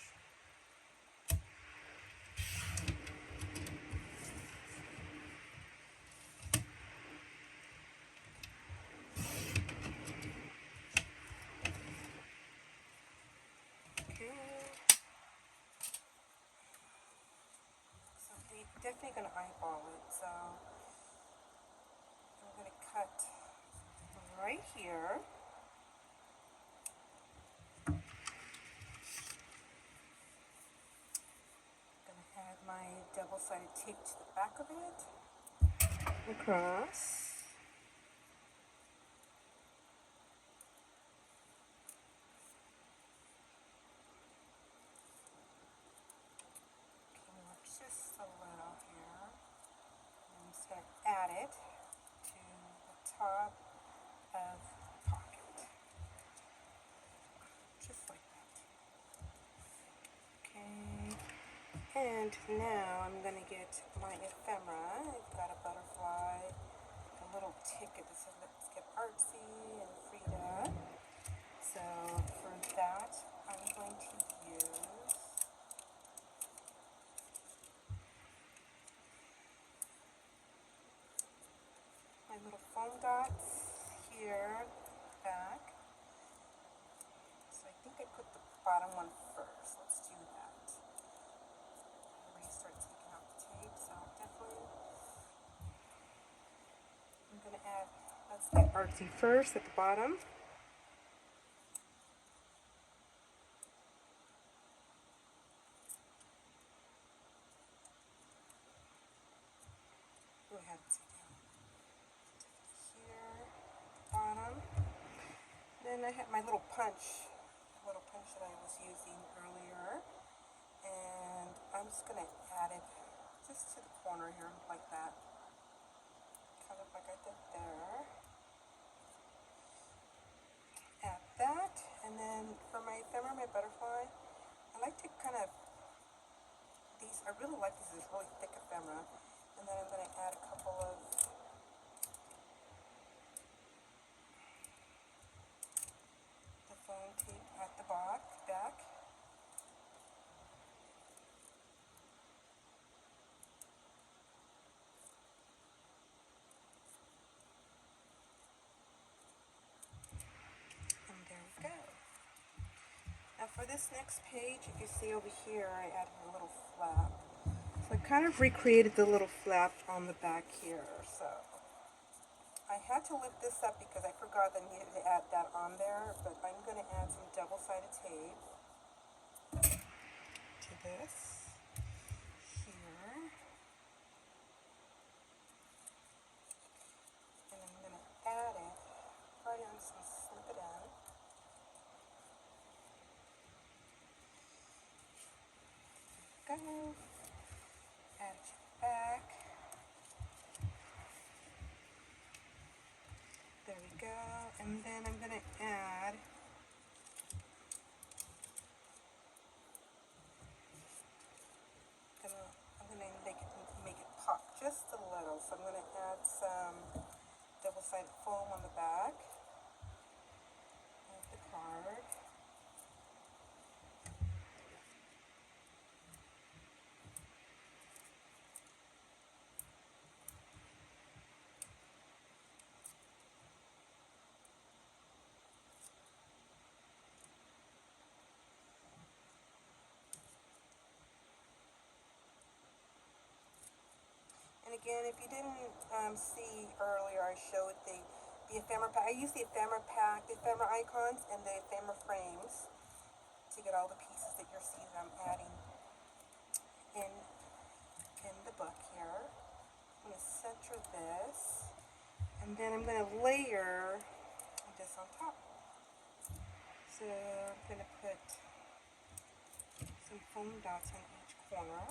okay. So we definitely gonna eyeball it. So I'm gonna cut right here. Gonna add my double-sided tape to the back of it. Across. Just a little here. I'm just going to add it to the top of the pocket. Just like that. Okay. And now I'm going to get my ephemera. I've got a butterfly, a little ticket that says let's get Artsy and Frida. So for that, I'm going to use my little foam dots here back. So I think I put the bottom one first. Let's do that. I already started taking out the tape, so definitely I'm going to add, let's get Artsy first at the bottom. Go ahead and sit down. Here, bottom. Then I have my little punch that I was using earlier, and I'm just going to add it just to the corner here like that, kind of like I did there. Add that, and then for my ephemera, my butterfly, I like to kind of, I really like this really thick ephemera, and then I'm going to add a couple of the foam tape at the back. And there we go. Now for this next page, if you see over here, I added a little flap. So I kind of recreated the little flap on the back here. So I had to lift this up because I forgot that I needed to add that on there, but I'm going to add some double-sided tape to this here. And I'm going to add it right on, so slip it in. Go. Add it back. There we go. And then I'm going to add I'm going to make it pop just a little. So I'm going to add some double-sided foam on the back of the card. And again, if you didn't see earlier, I showed the ephemera pack. I use the ephemera pack, the ephemera icons, and the ephemera frames to get all the pieces that you're seeing that I'm adding in the book here. I'm going to center this, and then I'm going to layer this on top. So I'm going to put some foam dots on each corner.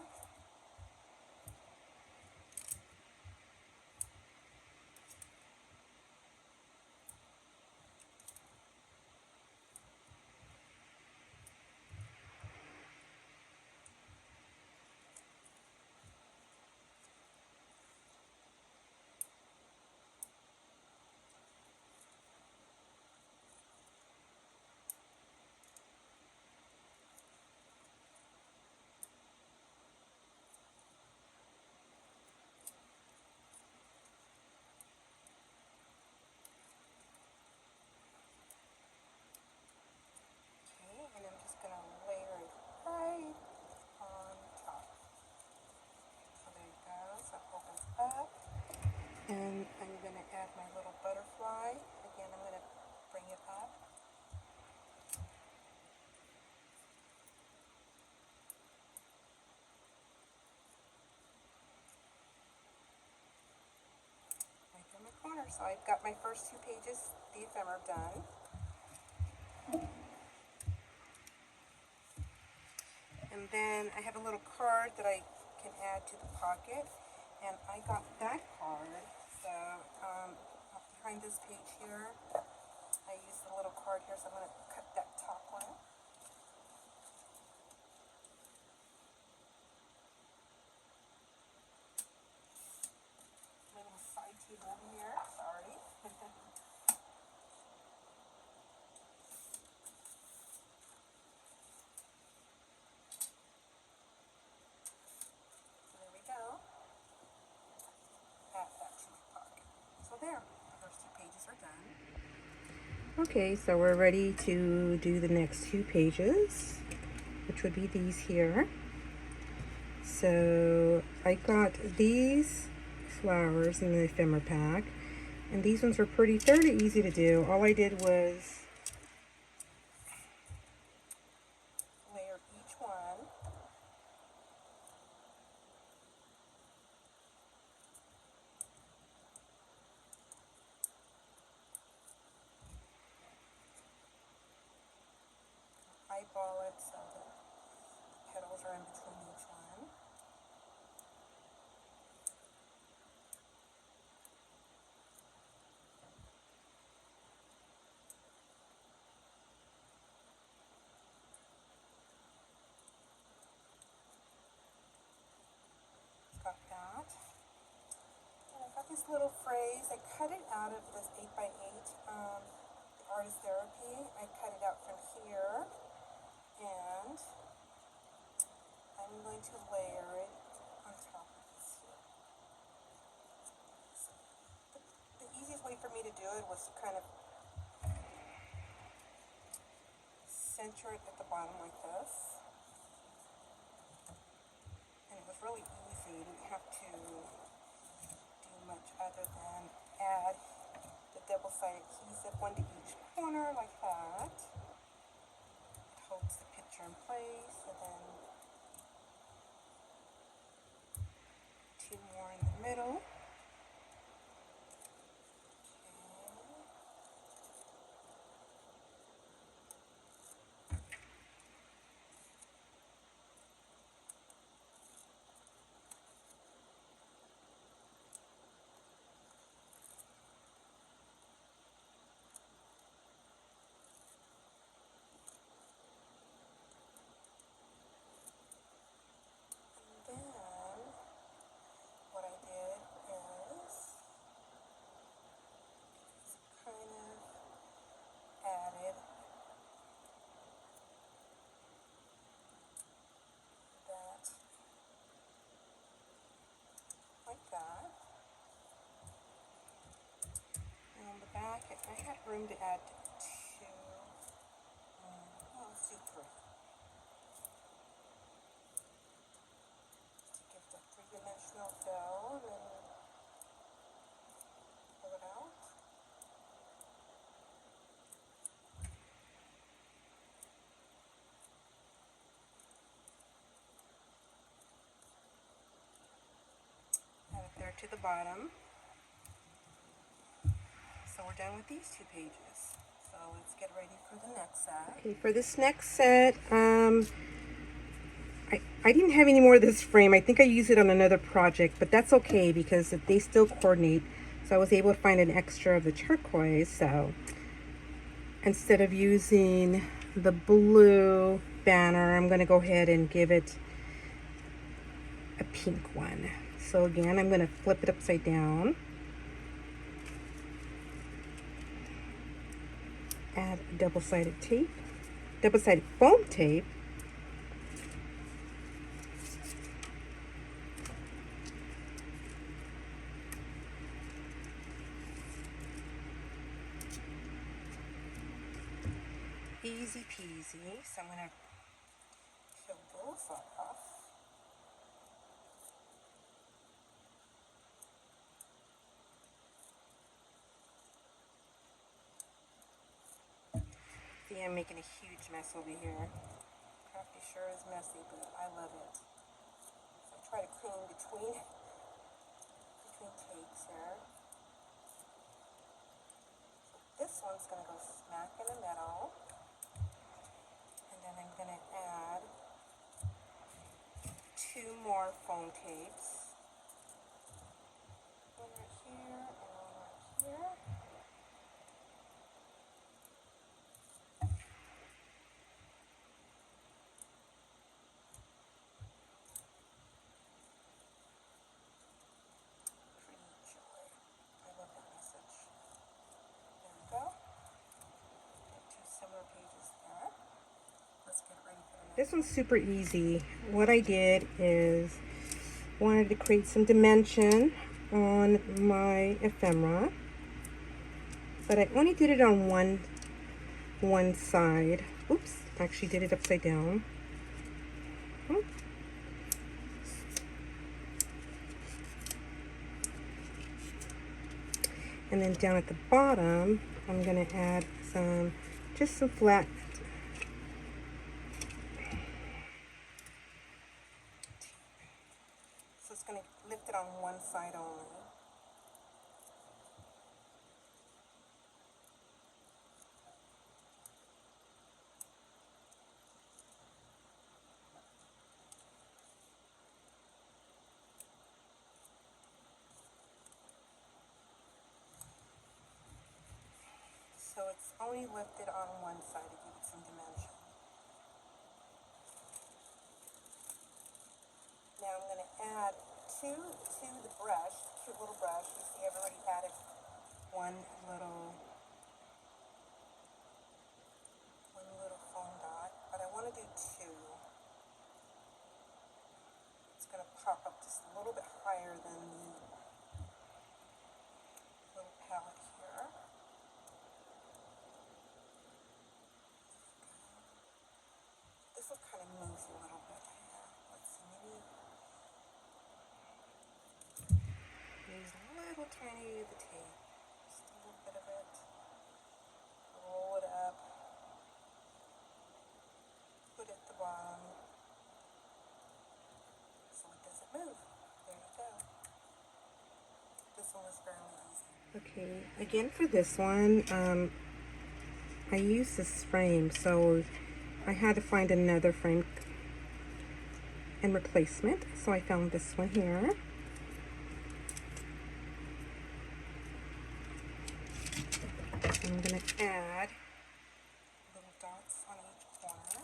And I'm just going to layer it right on top. So there you go. So it opens up. And I'm going to add my little butterfly. Again, I'm going to bring it up. Right in my corner. So I've got my first 2 pages, the ephemera, done. And then I have a little card that I can add to the pocket, and I got that card. So behind this page here, I use the little card here, so I'm going to cut that top one. My little side table over here, sorry. There we go. Add that to my pocket. So there, the first 2 pages are done. Okay, so we're ready to do the next 2 pages, which would be these here. So I got these flowers in the ephemera pack, and these ones were fairly easy to do. All I did was layer each one. Eyeball it so the petals are in between each one. Got that. And I got this little phrase. I cut it out of this 8x8 Artist Therapy. I cut it out from here, and I'm going to layer it on top of this here. So the easiest way for me to do it was to kind of center it at the bottom like this. And it was really easy. You didn't have to do much other than add the double-sided adhesive, one to each corner like that. It holds the picture in place, and then 2 more in the middle. Like that. And on the back, I had room to add 2, let's do 3. To give the 3-dimensional fill, and then pull it out. Add it there to the bottom. So we're done with these 2 pages. So let's get ready for the next set. Okay, for this next set, I didn't have any more of this frame. I think I used it on another project, but that's okay because they still coordinate. So I was able to find an extra of the turquoise. So instead of using the blue banner, I'm going to go ahead and give it a pink one. So again, I'm going to flip it upside down. Add double-sided tape, double-sided foam tape. Easy peasy. So I'm going to peel those off. See, I'm making a huge mess over here. Crafty sure is messy, but I love it. So I try to clean between takes here. So this one's going to go smack in the middle. And then I'm going to add 2 more foam tapes. One right here and one right here. This one's super easy. What I did is wanted to create some dimension on my ephemera, but I only did it on one side. Oops, actually did it upside down. And then down at the bottom, I'm gonna add just some flat so it's going to lift it on one side only. So it's only lifted on one side to give it some dimension. Now I'm going to add to the brush, cute little brush. You see I've already added one little foam dot, but I want to do 2. It's going to pop up just a little bit higher than the little palette here. This will kind of move a little bit here. Let's see, maybe use a little tiny of the tape, just a little bit of it. Roll it up, put it at the bottom, so it doesn't move. There you go. This one was fairly easy. Okay, again for this one, I used this frame, so I had to find another frame and replacement. So I found this one here. And I'm going to add little dots on each corner.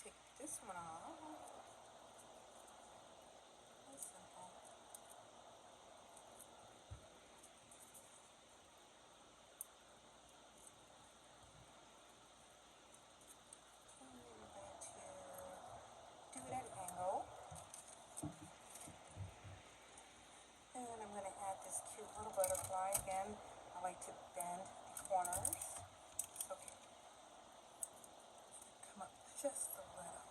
Take this one off. That's simple. Do it at an angle. And I'm going to add this cute little butterfly. Again, I like to bend the corners. Okay. Come up just a little.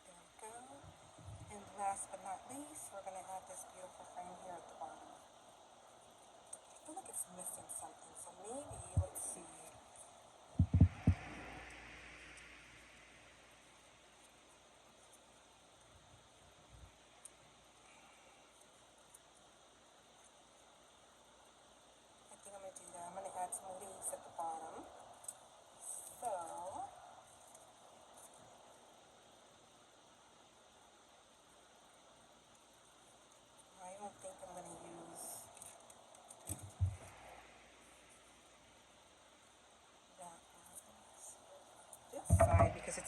There we go. And last but not least, we're going to add this beautiful frame here at the bottom.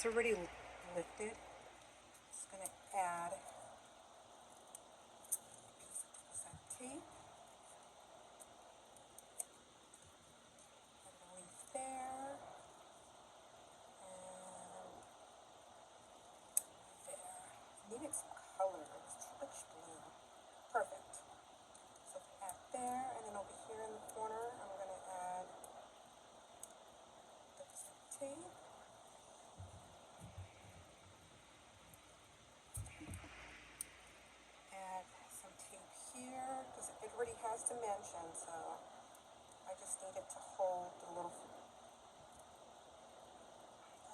it's already lifted. Just going to add a piece of that tape. Put a leaf there. And there. Needed some color. It was too much blue. Perfect. So add there, and then over here in the corner, I'm going to add the tape. Add some tape here, because it already has dimensions, so I just need it to hold the little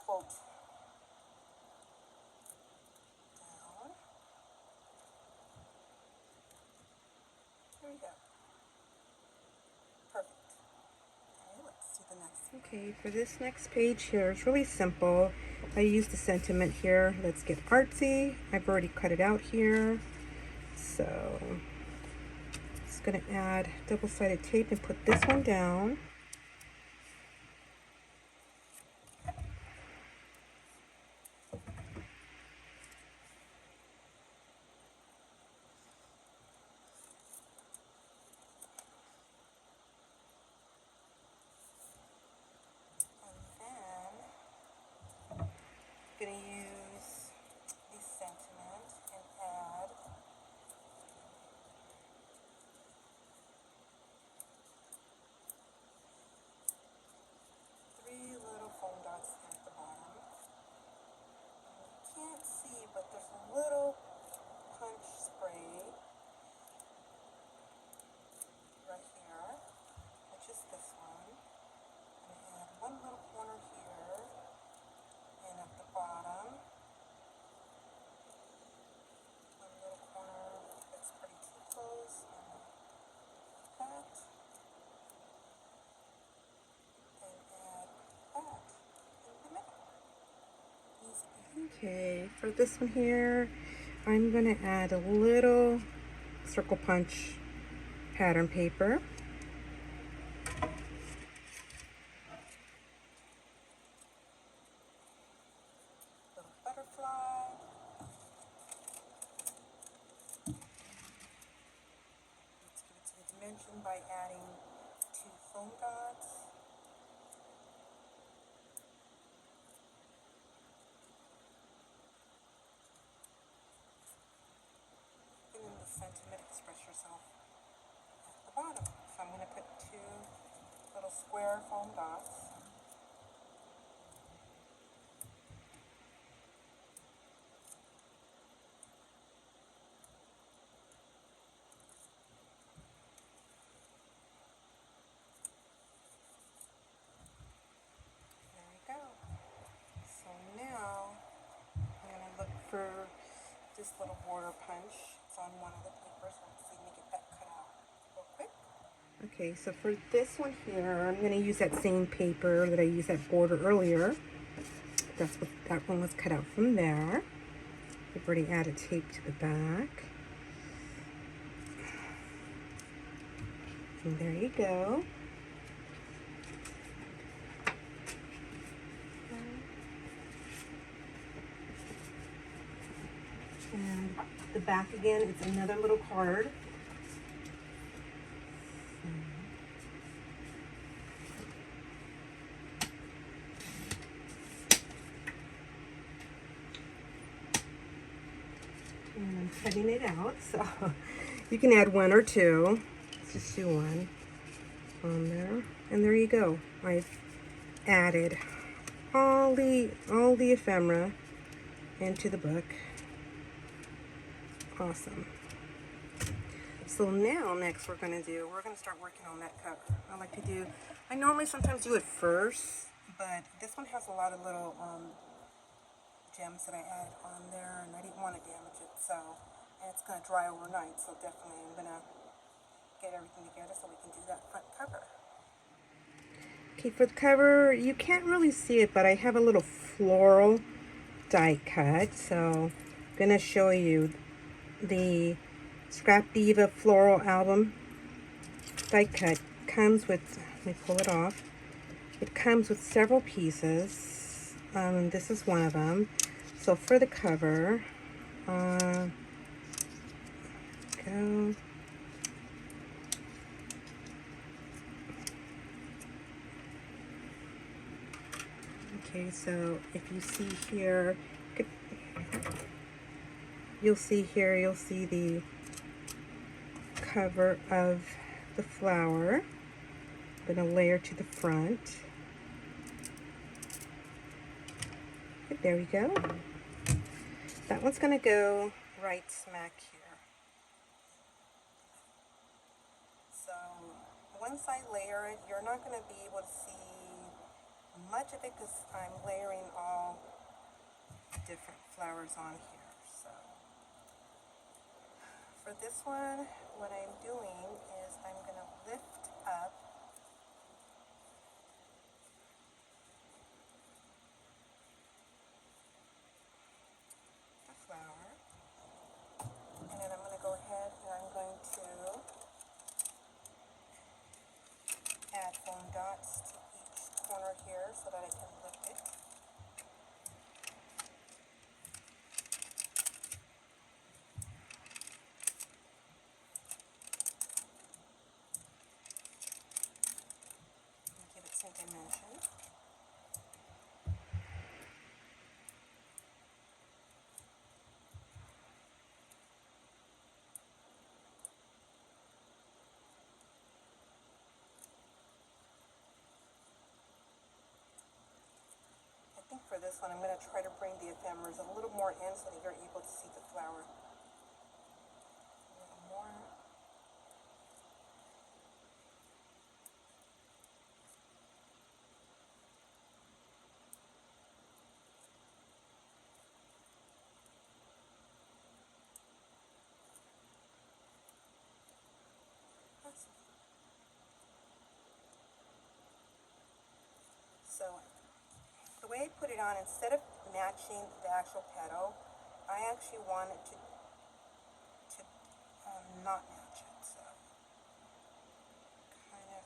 quote down. There we go. Perfect. Okay, let's do the next one. Okay, for this next page here, it's really simple. I used the sentiment here. Let's get artsy. I've already cut it out here. So, just going to add double-sided tape and put this one down. Going to use the sentiment and add three little foam dots at the bottom. You can't see, but there's a little punch spray right here, which is this one. I'm going to add one little corner here. And at the bottom, one little corner that's pretty too close, and that, and add that in the middle. Easy. Okay, for this one here, I'm going to add a little circle punch pattern paper. By adding 2 foam dots. And then the sentiment, express yourself at the bottom. So I'm going to put 2 little square foam dots. For this little border punch, it's on one of the papers. Let's see, let me get that cut out real quick. Okay, so for this one here, I'm going to use that same paper that I used that border earlier. That's what that one was cut out from there. I've already added tape to the back. And there you go. And the back again, it's another little card. And I'm cutting it out, so you can add 1 or 2. Let's just do 1 on there. And there you go. I've added all the ephemera into the book. Awesome. So now next we're going to start working on that cover. I normally sometimes do it first, but this one has a lot of little gems that I added on there, and I didn't want to damage it, so, and it's going to dry overnight, so definitely I'm going to get everything together so we can do that front cover. Okay, for the cover, you can't really see it, but I have a little floral die cut, so I'm going to show you the Scrap Diva Floral album die cut. Comes with, let me pull it off. It comes with several pieces. This is one of them. So for the cover, go. Okay, so if you see here, you'll see the cover of the flower. I'm going to layer to the front. Okay, there we go. That one's going to go right smack here. So once I layer it, you're not going to be able to see much of it because I'm layering all different flowers on here. So for this one, what I'm doing is I'm going to lift up the flower, and then I'm going to go ahead and I'm going to add foam dots to each corner here so that I can lift it. And give it some dimension. I think for this one I'm going to try to bring the ephemeras a little more in so that you're able to see the flower a little more. So the way I put it on, instead of matching the actual petal, I actually want it to not match it. So kind of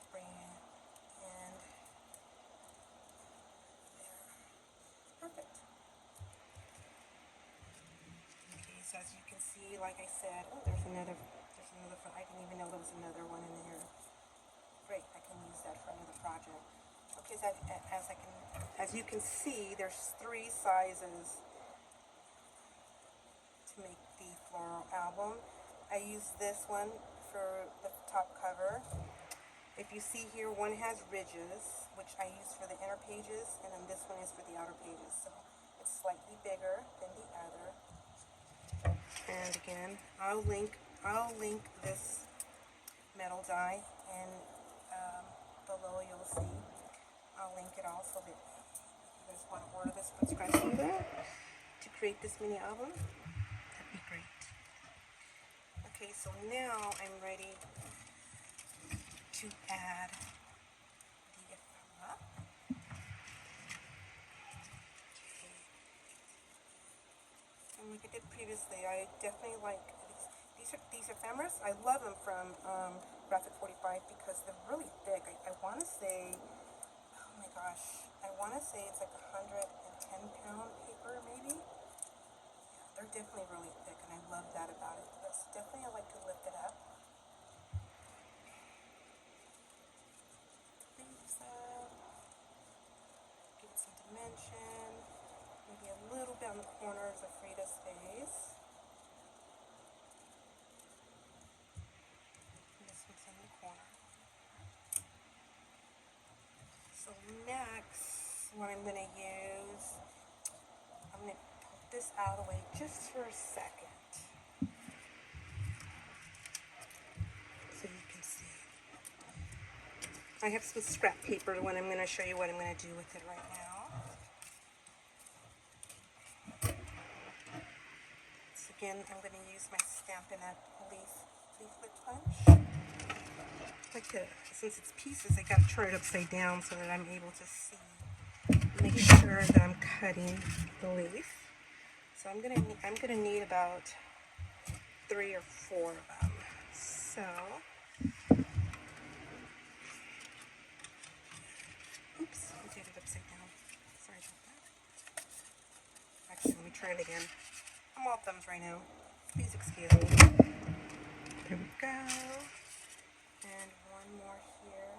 bring it in there. Perfect. Okay, so as you can see, like I said, oh, there's another, I didn't even know there was another one in here. Great, I can use that for another project. Okay, so as you can see, there's 3 sizes to make the floral album. I use this one for the top cover. If you see here, one has ridges, which I use for the inner pages, and then this one is for the outer pages. So it's slightly bigger than the other. And again, I'll link this metal die, and below you'll see. I'll link it also if you guys want to order this from scratch to create this mini album. That'd be great. Okay, so now I'm ready to add the ephemera. Okay. And like I did previously, I definitely like these ephemeras. I love them from Graphic 45 because they're really thick. I want to say, oh my gosh, I want to say it's like 110-pound paper maybe. Yeah, they're definitely really thick, and I love that about it. But definitely I like to lift it up. Leaves up. Give it some dimension. Maybe a little bit on the corners of Frida's face. So next, what I'm going to use, I'm going to put this out of the way just for a second, so you can see. I have some scrap paper when I'm going to show you what I'm going to do with it right now. So again, I'm going to use my Stampin' Up! Leaflet punch. Like to, since it's pieces, I got to turn it upside down so that I'm able to see, make sure that I'm cutting the leaf. So I'm gonna need about 3 or 4 of them. So oops, I did it upside down. excuse me. There we go. And one more here.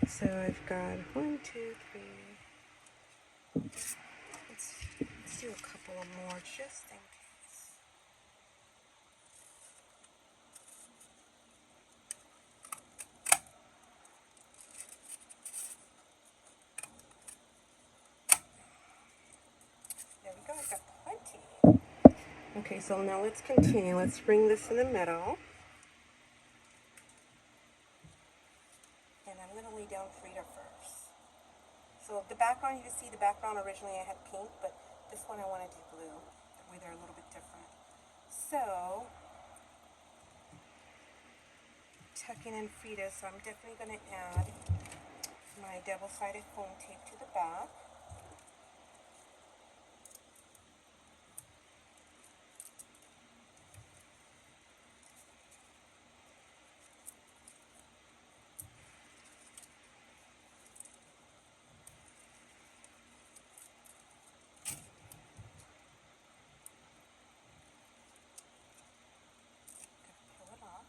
So I've got 1, 2, 3. Let's do a couple more just in case. There we go, I've got plenty. Okay, so now let's continue. Let's bring this in the middle. And I'm going to lay down Frida first. So the background, you can see the background originally I had pink, but this one I want to do blue. That way they're a little bit different. So, tucking in Frida, so I'm definitely going to add my double-sided foam tape to the back. Peel it off.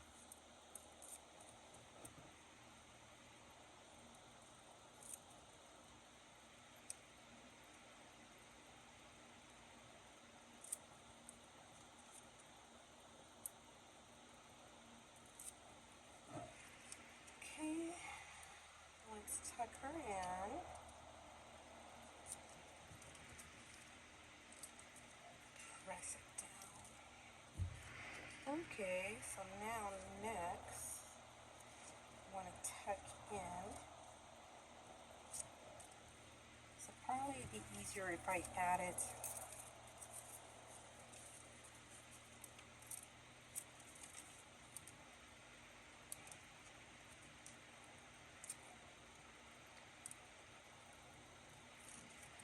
Okay, let's tuck her in. Press it down. Okay, so now next, I want to tuck in. So probably it'd be easier if I added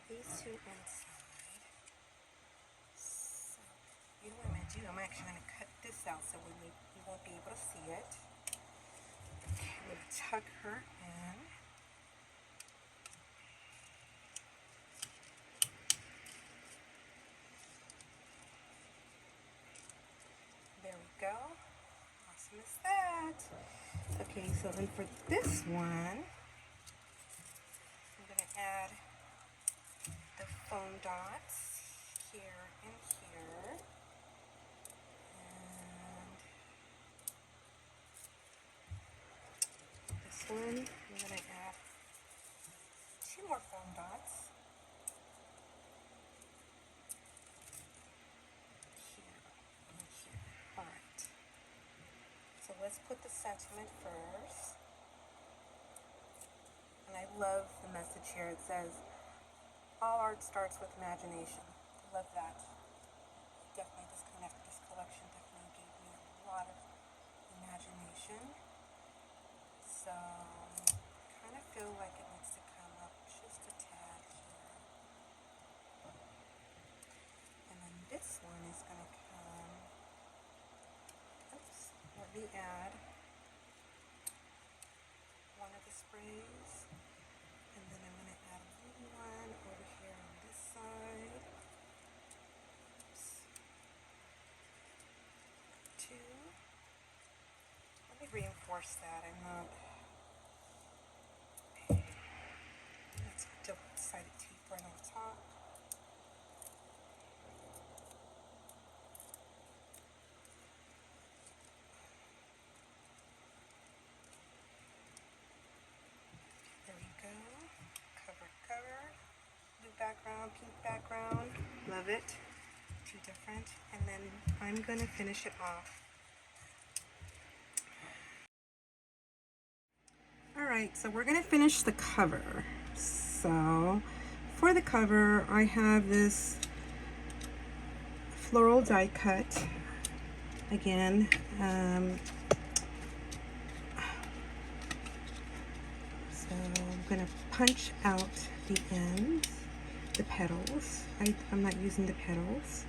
these two inside. So, you know what I'm going to do? I'm actually going to cut this out so you won't be able to see it. Okay, I'm going to tuck her in. There we go. Awesome as that. Okay, so then for this one, I'm going to add the foam dots here and here. And this one, I'm going to add 2 more foam dots. Here and here. Alright. So let's put the sentiment first. And I love the message here. It says, all art starts with imagination. I love that. Definitely this collection definitely gave me a lot of imagination. So I kind of feel like it needs to come up just a tad here. And then this one is going to come, oops, let me add one of the sprays. And then I'm going to add one over here on this side. Oops. 2. Let me reinforce that. I'm not. Okay. Let's put double-sided tape right on top. There we go. Cover. Blue background, pink background. Love it. 2 different. And then I'm going to finish it off. Alright, so we're going to finish the cover. So for the cover, I have this floral die cut. Again, so I'm going to punch out the ends, the petals. I'm not using the petals.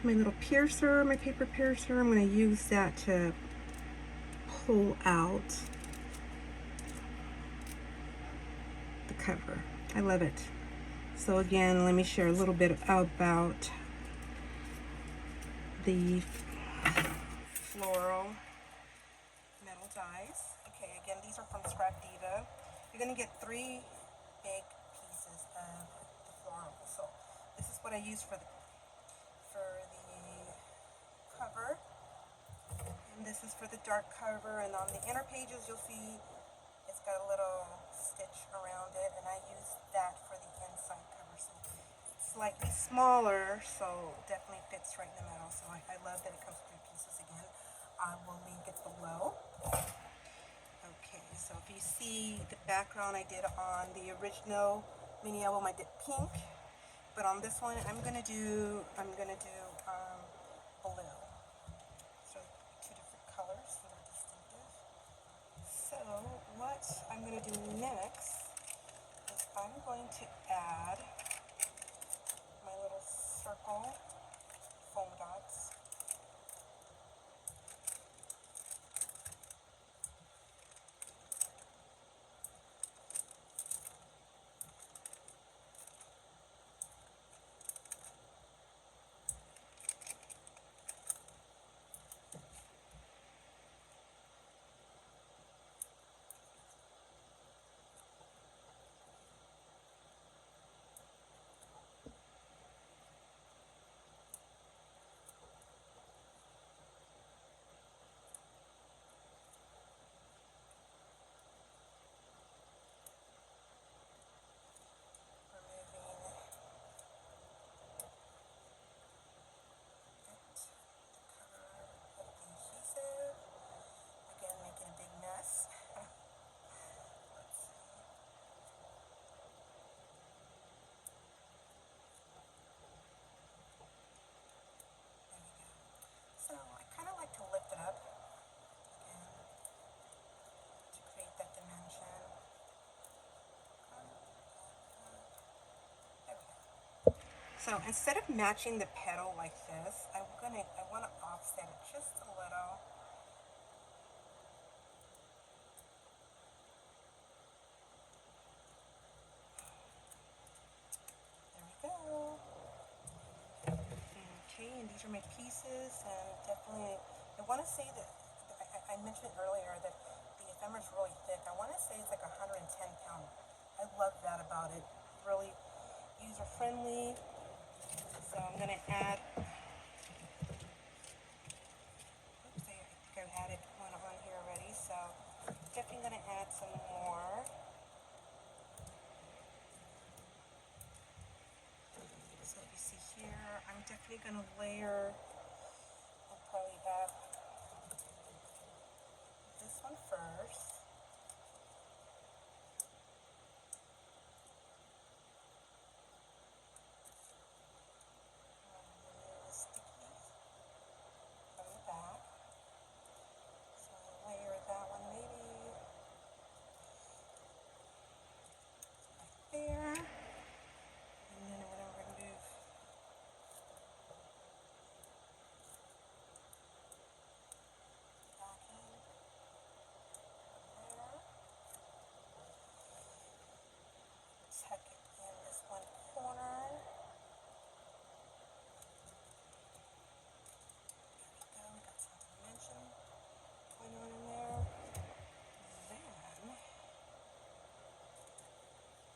My little piercer, my paper piercer, I'm going to use that to pull out the cover. I love it. So again, let me share a little bit about the floral metal dies. Okay, again, these are from Scrap Diva. You're going to get 3 big pieces of the floral. So this is what I use for the cover, and this is for the dark cover. And on the inner pages, you'll see it's got a little stitch around it, and I use that for the inside cover. So it's slightly smaller, so definitely fits right in the middle. So I love that it comes with 3 pieces again. I will link it below. Okay, so if you see the background I did on the original mini album, I did pink, but on this one I'm gonna do blue. So 2 different colors that are distinctive. So what I'm going to do next is I'm going to add my little circle foam dots. So I kind of like to lift it up again to create that dimension. There we go. So instead of matching the petal like this, I want to offset it just a little. There we go. Okay, and these are my pieces, and definitely, I want to say that, I mentioned earlier that the ephemera is really thick. I want to say it's like 110 pound. I love that about it. Really user friendly. So I'm going to add, oops, I think I've added one on here already, so definitely going to add some more. So you see here, I'm definitely going to layer and probably add this one first. Tuck it in this one corner. There we go, we got some dimension going on in there. Then,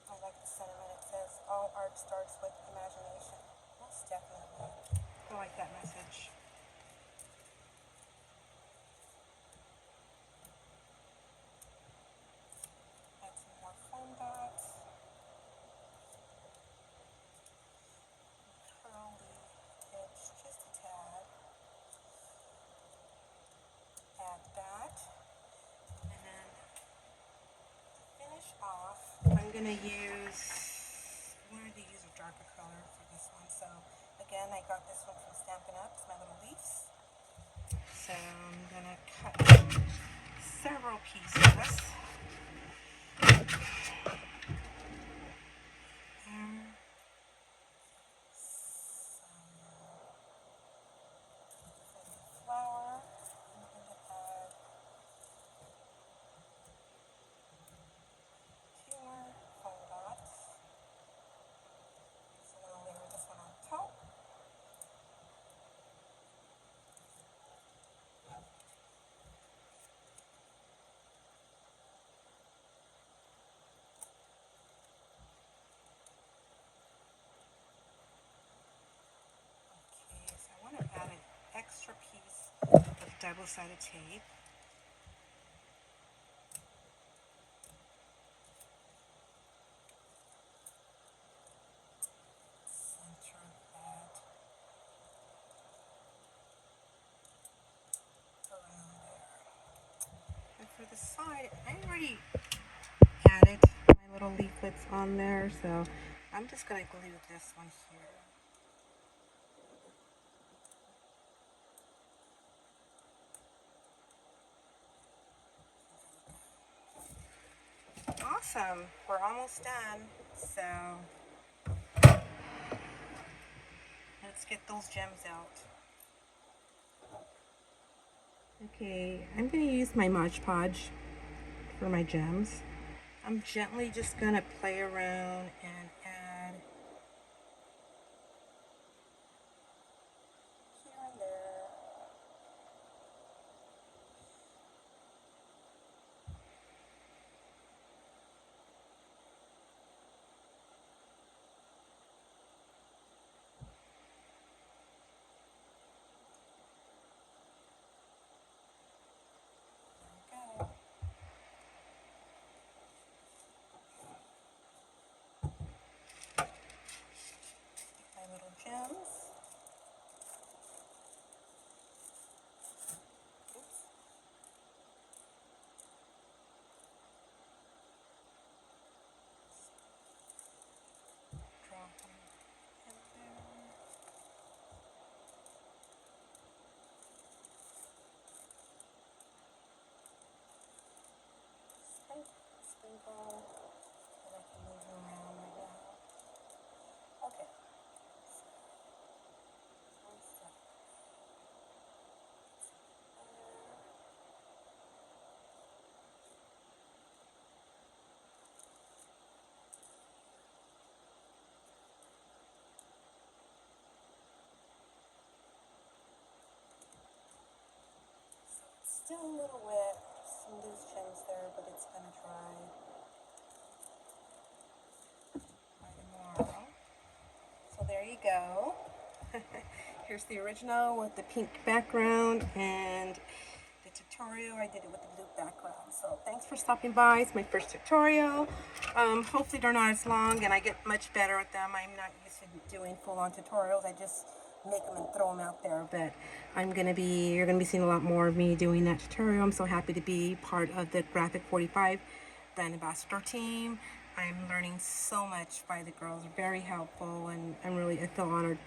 I like the sentiment. It says, all art starts with imagination. Most definitely. I like that message. Add some more foam dots. Curl the edge just a tad. Add that. And then to finish off, I'm going to use, I wanted to use a darker color for this one. So again, I got this one from Stampin' Up. It's my little leaves. So I'm going to cut several pieces. Flower. I'm going to add 2 more foam dots. extra piece of double-sided tape. Center that around there. And for the side, I already added my little leaflets on there, so I'm just going to glue this one here. Awesome, we're almost done, so let's get those gems out. Okay, I'm going to use my Mod Podge for my gems. I'm gently just going to play around and add here and there. My little gems. Oops. Drop them in there. Sprinkle. And I can move them around right now. Okay. One step. Still a little wet, some loose gems there, but it's going to dry by tomorrow. So there you go. Here's the original with the pink background, and the tutorial I did it with the blue background. So thanks for stopping by. It's my first tutorial. Hopefully they're not as long and I get much better at them. I'm not used to doing full-on tutorials. I just make them and throw them out there, but you're gonna be seeing a lot more of me doing that tutorial. I'm so happy to be part of the Graphic 45 brand ambassador team. I'm learning so much by the girls. They're very helpful, and I feel honored,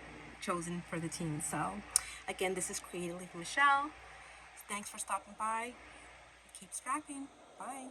chosen for the team. So again, this is Creatively from Michelle. Thanks for stopping by. Keep scrapping. Bye.